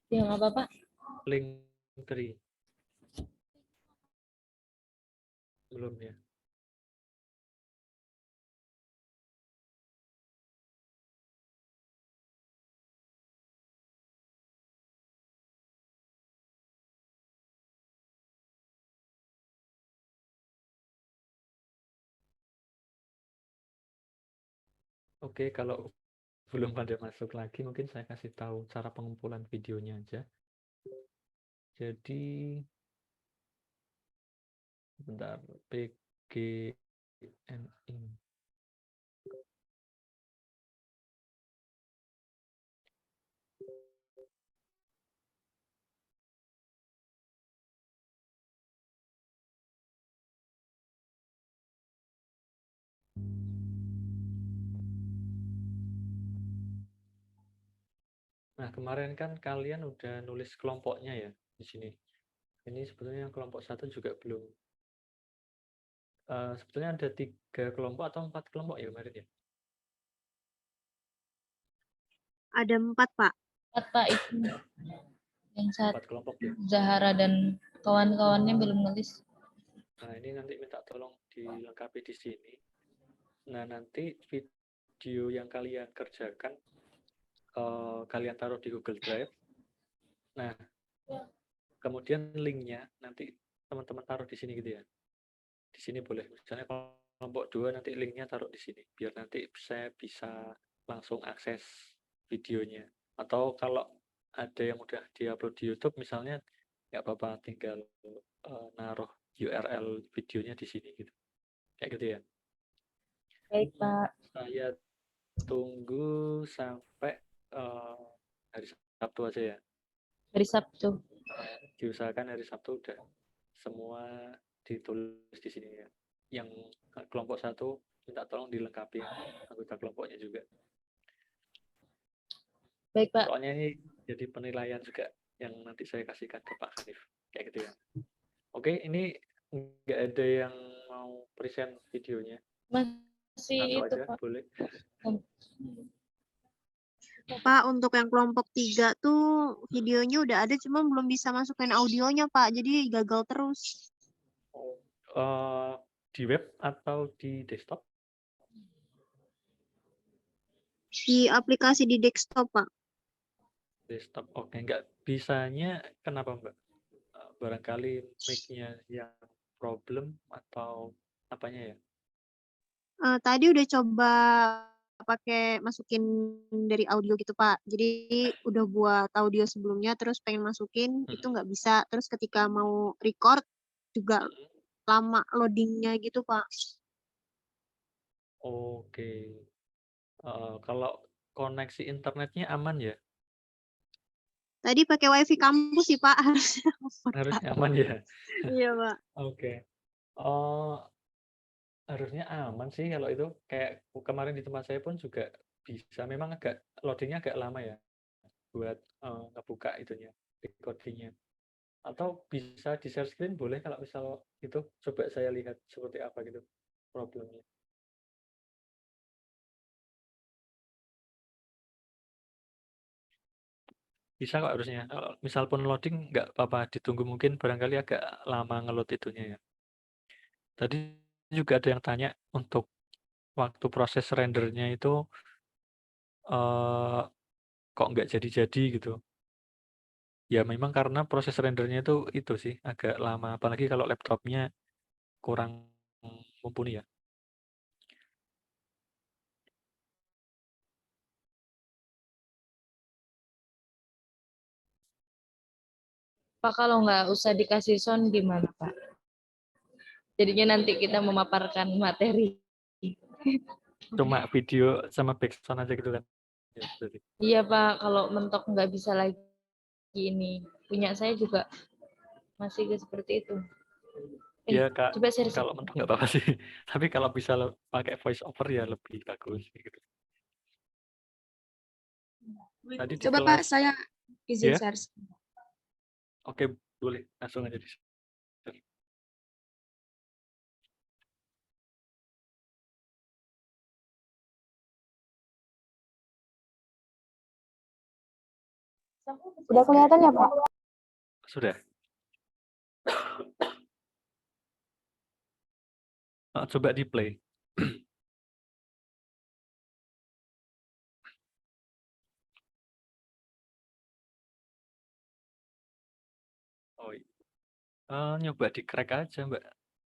Yang apa, Pak? Linktree. Belum ya? Oke, kalau belum pada masuk lagi, mungkin saya kasih tahu cara pengumpulan videonya aja. Jadi, bentar, PGNI. Nah, kemarin kan kalian udah nulis kelompoknya ya di sini. Ini sebetulnya yang kelompok 1 juga belum. Sebetulnya ada 3 kelompok atau 4 kelompok ya kemarin ya? Ada 4, Pak. Pak itu yang 4 satu kelompok ya. Zahara dan kawan-kawannya belum nulis. Nah, ini nanti minta tolong dilengkapi di sini. Nah, nanti video yang kalian kerjakan, kalian taruh di Google Drive. Nah, kemudian linknya nanti teman-teman taruh di sini gitu ya. Di sini boleh. Misalnya kelompok 2 nanti linknya taruh di sini. Biar nanti saya bisa langsung akses videonya. Atau kalau ada yang udah diupload di YouTube misalnya, nggak apa-apa, tinggal naruh URL videonya di sini gitu. Kayak gitu ya. Baik, Pak. Saya tunggu sampai hari Sabtu aja ya. Hari Sabtu. Diusahakan hari Sabtu udah semua ditulis di sini ya. Yang kelompok 1 minta tolong dilengkapi anggota kelompoknya juga. Baik, Pak. Soalnya ini jadi penilaian juga yang nanti saya kasihkan ke Pak Hanif. Kayak gitu ya. Oke, ini nggak ada yang mau present videonya. Masih Atau itu, aja, Pak. boleh. Pak, untuk yang kelompok 3 tuh videonya udah ada, cuma belum bisa masukin audionya, Pak. Jadi gagal terus. Oh, di web atau di desktop? Di aplikasi di desktop, Pak. Desktop. Oke, nggak bisanya kenapa Mbak? Barangkali mic-nya yang problem atau apanya ya? Tadi udah coba pakai masukin dari audio gitu, Pak. Jadi udah buat audio sebelumnya, terus pengen masukin, itu nggak bisa. Terus ketika mau record, juga lama loadingnya gitu, Pak. Oke. Kalau koneksi internetnya aman ya? Tadi pakai wifi kampus sih, Pak. Harusnya aman ya? Iya, Pak. Oke. Oh, harusnya aman sih kalau itu. Kayak kemarin di tempat saya pun juga bisa. Memang agak loadingnya agak lama ya buat ngebuka itunya, recordingnya. Atau bisa di share screen boleh kalau misal itu. Coba saya lihat seperti apa gitu problemnya. Bisa kok harusnya. Kalau misal pun loading nggak apa-apa, ditunggu, mungkin barangkali agak lama ngeload itunya ya. Tadi juga ada yang tanya untuk waktu proses rendernya itu kok nggak jadi-jadi gitu. Ya memang karena proses rendernya itu sih agak lama, apalagi kalau laptopnya kurang mumpuni ya. Pak, kalau nggak usah dikasih sound gimana, Pak? Jadinya nanti kita memaparkan materi. Cuma video sama background aja gitu kan. Ya, berarti. Iya, Pak. Kalau mentok nggak bisa lagi ini. Punya saya juga masih seperti itu. Ya Kak, Coba share kalau mentok nggak apa-apa sih. Tapi kalau bisa pakai voice over ya lebih bagus gitu. Tadi di Coba, Pak, kelas, saya izin ya? share. Oke, boleh langsung aja di share. Udah kelihatan ya, Pak? Sudah. Coba di play. Oh, nyoba di crack aja Mbak.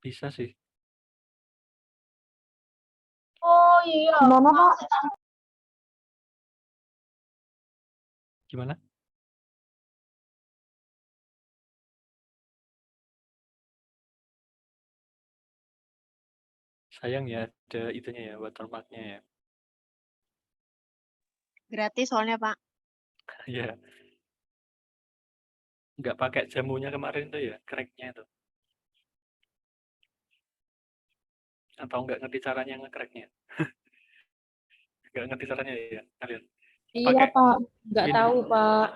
Bisa sih. Oh iya. Gimana, Pak? Gimana? Sayang ya, ada itunya ya, watermark-nya ya. Gratis soalnya, Pak. Iya, nggak pakai jamunya kemarin tuh ya, crack-nya itu. Atau nggak ngerti caranya nge-crack-nya? Nggak ngerti caranya ya, kalian? Iya Pakai Pak, nggak Win- tahu Pak.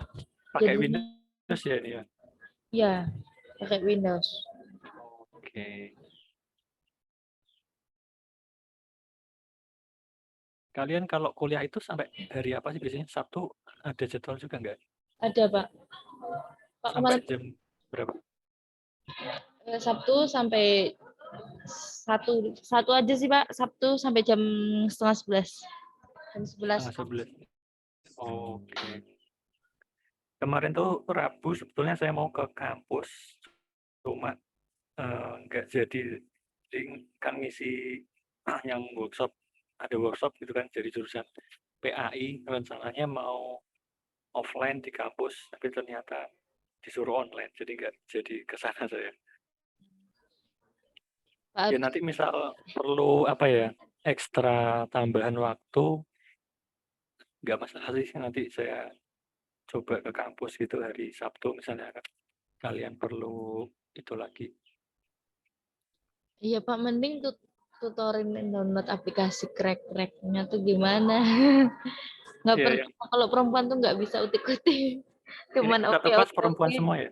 pakai Jadinya Windows ya ini ya? ya pakai Windows. Oke. Kalian kalau kuliah itu sampai hari apa sih biasanya? Sabtu ada jadwal juga nggak? Ada Pak. Pak Sampai kemarin jam berapa? Sabtu sampai satu aja sih Pak. Sabtu sampai jam 10:30. Jam 11. Setengah 11. Oke. Kemarin tuh Rabu sebetulnya saya mau ke kampus, cuma nggak jadi. Jadi kan ngisi yang workshop, ada workshop gitu kan, jadi jurusan PAI, rencananya mau offline di kampus, tapi ternyata disuruh online, jadi nggak jadi ke sana saya. Pak, Ya nanti misal perlu apa ya, ekstra tambahan waktu, nggak masalah sih, nanti saya coba ke kampus gitu hari Sabtu misalnya kan. Kalian perlu itu lagi. iya Pak, mending tutorin download aplikasi crack-cracknya tuh gimana. Nggak Iya, pernah, yang kalau perempuan tuh nggak bisa utik-utik. ini Cuman satu oke kelas oke perempuan oke. semua ya?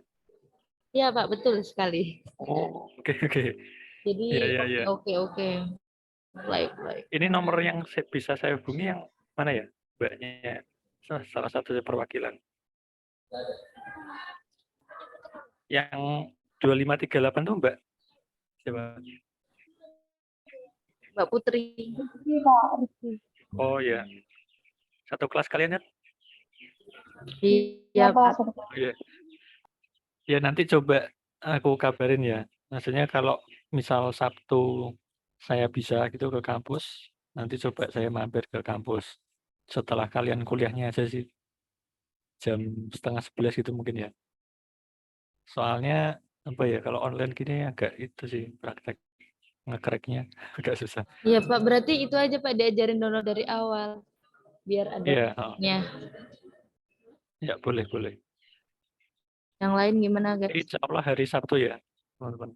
Iya Pak, betul sekali. Oh, oke oke. Jadi Iya iya oke iya. oke oke. Like. Ini nomor yang bisa saya hubungi yang mana ya? Mbaknya salah satu perwakilan. Yang 2538 tuh Mbak siapa? Mbak Putri. Oh ya, satu kelas kalian ya? Iya Pak. Oh, iya. Ya nanti coba aku kabarin ya. Maksudnya kalau misal Sabtu saya bisa gitu ke kampus, nanti coba saya mampir ke kampus. Setelah kalian kuliahnya aja sih, jam 10:30 gitu mungkin ya. Soalnya apa ya, kalau online gini agak itu sih praktek nge-crack-nya agak susah. Iya Pak, berarti itu aja Pak diajarin download dari awal biar ada Iya, prakteknya. ya boleh boleh. Yang lain gimana guys? Insya Allah hari Sabtu ya, teman-teman.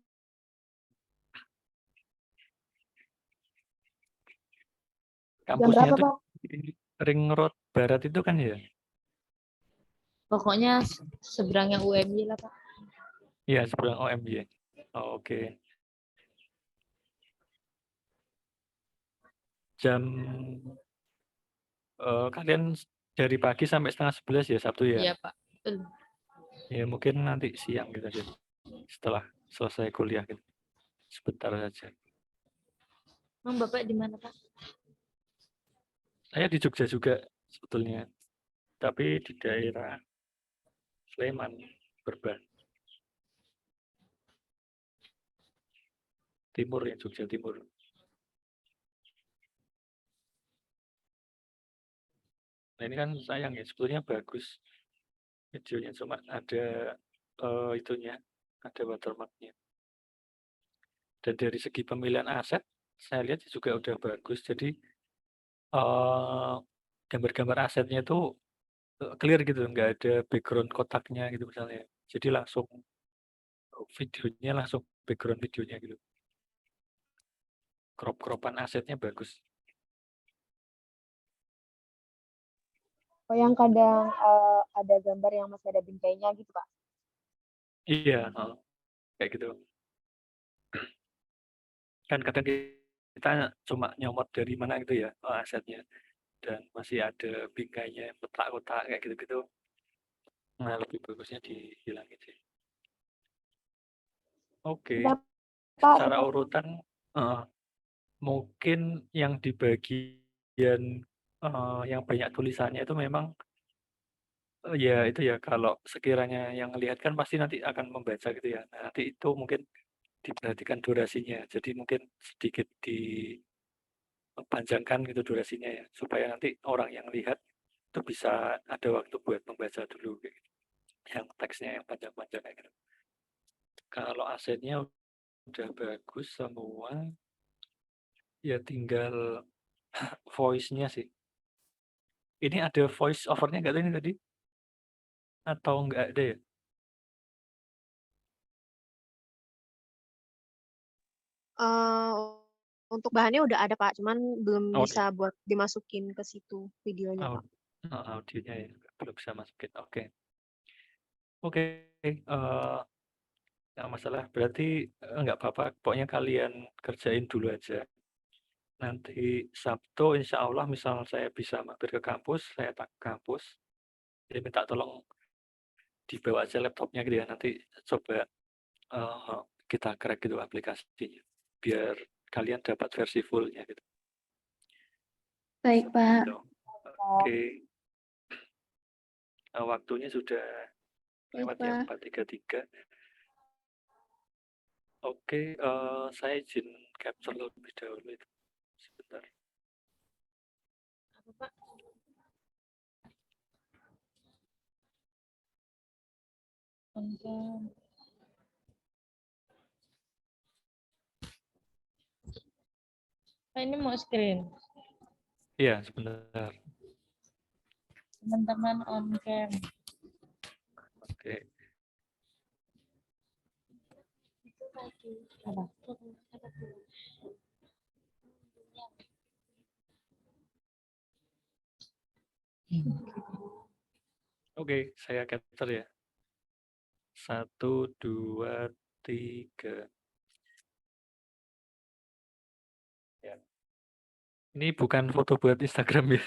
Kampusnya tuh di Ring Road Barat itu kan ya? Pokoknya seberangnya UMY lah Pak. Iya, seberang OMY. Oh, oke. Jam kalian dari pagi sampai 10:30 ya Sabtu ya? Iya Pak. Betul. Ya mungkin nanti siang gitu aja. Setelah selesai kuliah gitu. Sebentar saja. Emang Bapak di mana Pak? Saya di Jogja juga sebetulnya. Tapi di daerah Sleman, Berban. Timur ya, Jogja Timur. Nah ini kan sayang ya, sebetulnya bagus videonya, cuma ada itunya, ada watermarknya. Dan dari segi pemilihan aset, saya lihat juga udah bagus. Jadi gambar-gambar asetnya itu clear gitu, nggak ada background kotaknya gitu misalnya. Jadi langsung videonya langsung background videonya gitu. Crop-cropan asetnya bagus. Oh, yang kadang ada gambar yang masih ada bingkainya gitu, Pak. Iya, kayak gitu. Kan kadang kita cuma nyomot dari mana gitu ya asetnya, dan masih ada bingkainya, kotak-kotak kayak gitu-gitu. Nah lebih bagusnya dihilangin sih. Oke, secara urutan mungkin yang di bagian yang banyak tulisannya itu memang ya itu ya, kalau sekiranya yang lihat kan pasti nanti akan membaca gitu ya. Nah, nanti itu mungkin diperhatikan durasinya. Jadi mungkin sedikit dipanjangkan gitu durasinya ya, supaya nanti orang yang lihat itu bisa ada waktu buat membaca dulu kayak gitu. Yang teksnya yang panjang-panjang kayak gitu. Kalau asetnya udah bagus semua, ya tinggal voice-nya sih. Ini ada voice over-nya nggak ini tadi? Atau nggak ada ya? Untuk bahannya udah ada Pak, cuman belum Oh, bisa buat dimasukin ke situ videonya Pak. audionya ya belum bisa masukin. Oke. Oke. Nggak masalah. Berarti nggak apa-apa. Pokoknya kalian kerjain dulu aja. Nanti Sabtu insya Allah misal saya bisa mampir ke kampus, saya tak ke kampus. Jadi minta tolong dibawa aja laptopnya gitu ya. Nanti coba kita crack gitu aplikasinya. Biar kalian dapat versi fullnya gitu. Baik, Pak. Gitu. Oke. Waktunya sudah Baik, lewat ya, Pak. 4:33. Oke, saya izin capture lebih dahulu itu. Sebentar. Apa, Pak? Konten. Pak, ini mau screen. Iya, sebentar. Teman-teman on cam. Oke. Apa? Oke, saya capture ya. 1, 2, 3. Ya. Ini bukan foto buat Instagram ya.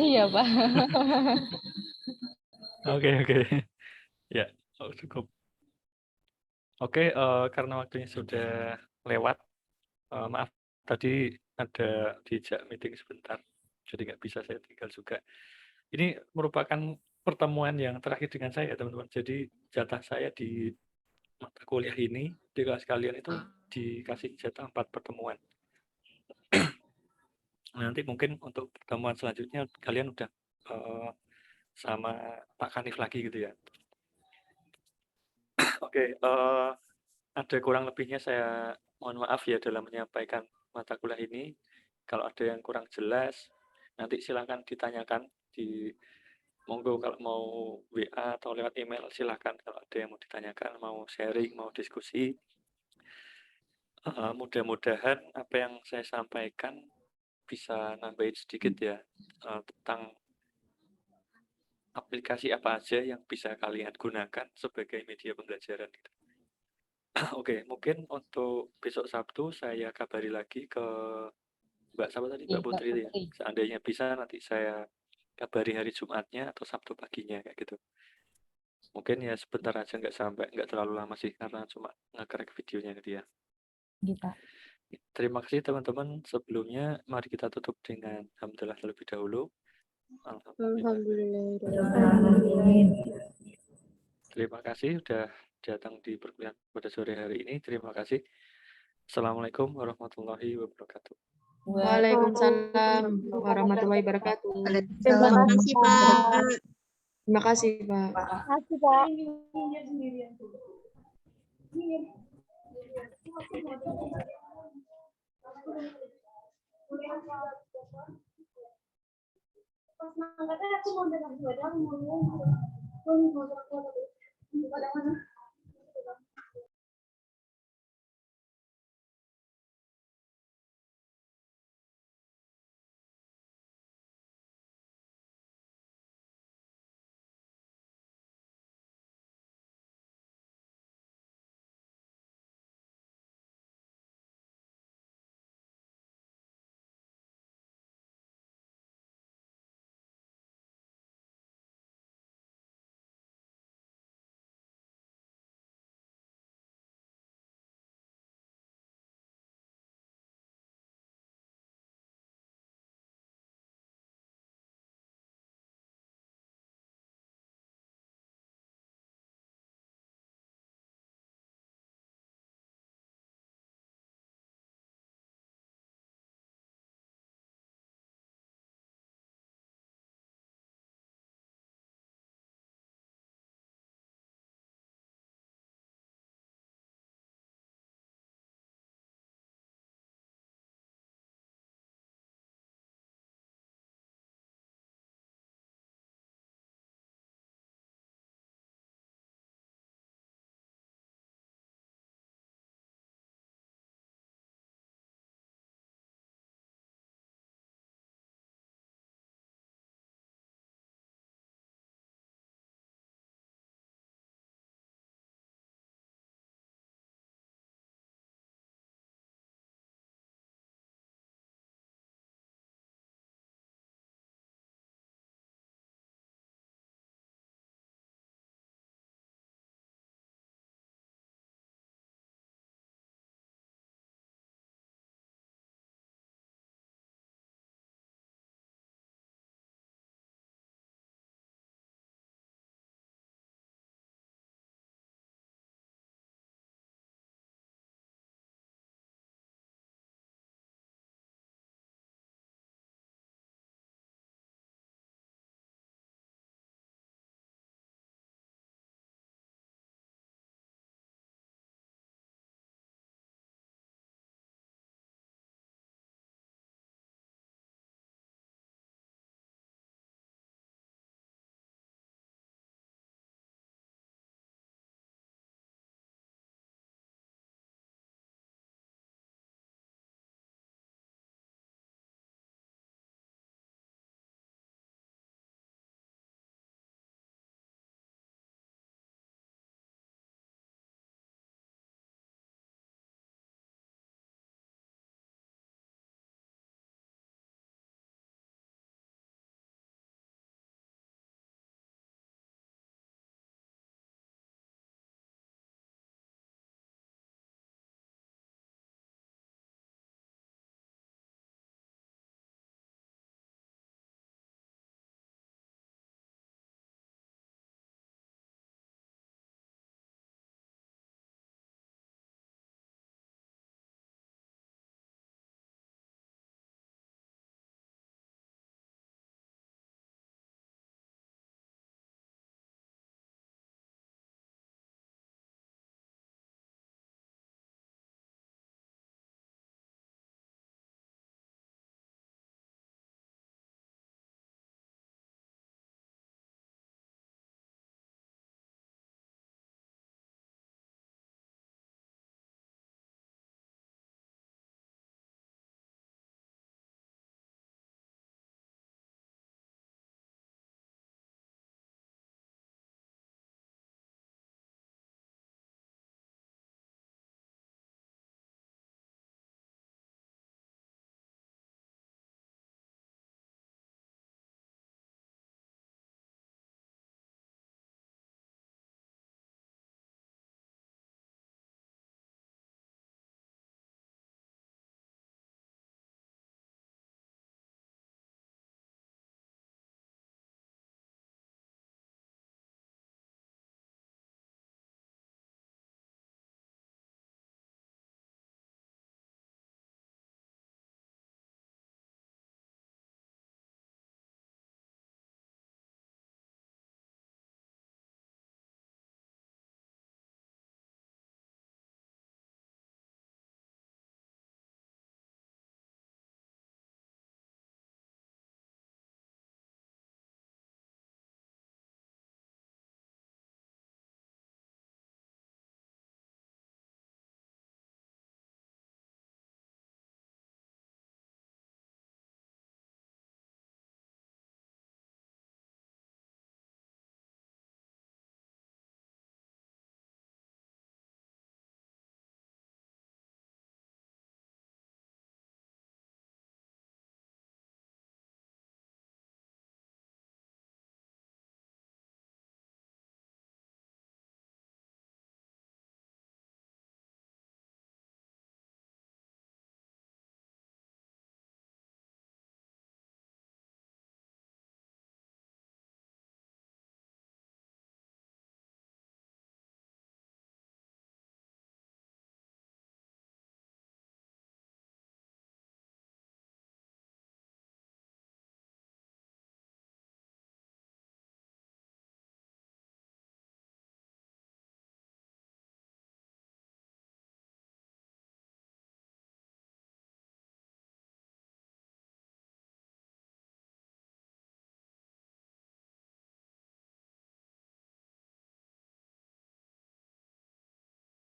Iya, Pak. Oke. Ya, cukup. Oke, karena waktunya sudah lewat, maaf tadi ada dijak meeting sebentar, jadi nggak bisa saya tinggal juga. Ini merupakan pertemuan yang terakhir dengan saya, teman-teman. Jadi jatah saya di mata kuliah ini, di kelas kalian itu dikasih jatah 4 pertemuan. Nanti mungkin untuk pertemuan selanjutnya kalian udah sama Pak Kanif lagi gitu ya. Oke, ada kurang lebihnya saya mohon maaf ya dalam menyampaikan mata kuliah ini. Kalau ada yang kurang jelas, nanti silakan ditanyakan di monggo kalau mau WA atau lewat email silakan kalau ada yang mau ditanyakan, mau sharing, mau diskusi. Mudah-mudahan apa yang saya sampaikan bisa nambahin sedikit ya tentang aplikasi apa aja yang bisa kalian gunakan sebagai media pembelajaran. Gitu. Oke, mungkin untuk besok Sabtu saya kabari lagi ke Mbak siapa tadi? Mbak Putri itu ya. Seandainya bisa nanti saya kabari hari Jumatnya atau Sabtu paginya kayak gitu. Mungkin ya sebentar aja nggak terlalu lama sih karena cuma nge-crack videonya gitu ya. Gitu. Terima kasih teman-teman. Sebelumnya mari kita tutup dengan hamdalah terlebih dahulu. Alhamdulillah. Terima kasih sudah datang di perkuliahan pada sore hari ini. Terima kasih. Assalamualaikum warahmatullahi wabarakatuh. Waalaikumsalam warahmatullahi wabarakatuh. Terima kasih Pak. Terima kasih, Pak. Terima kasih, Pak. Pas aku mau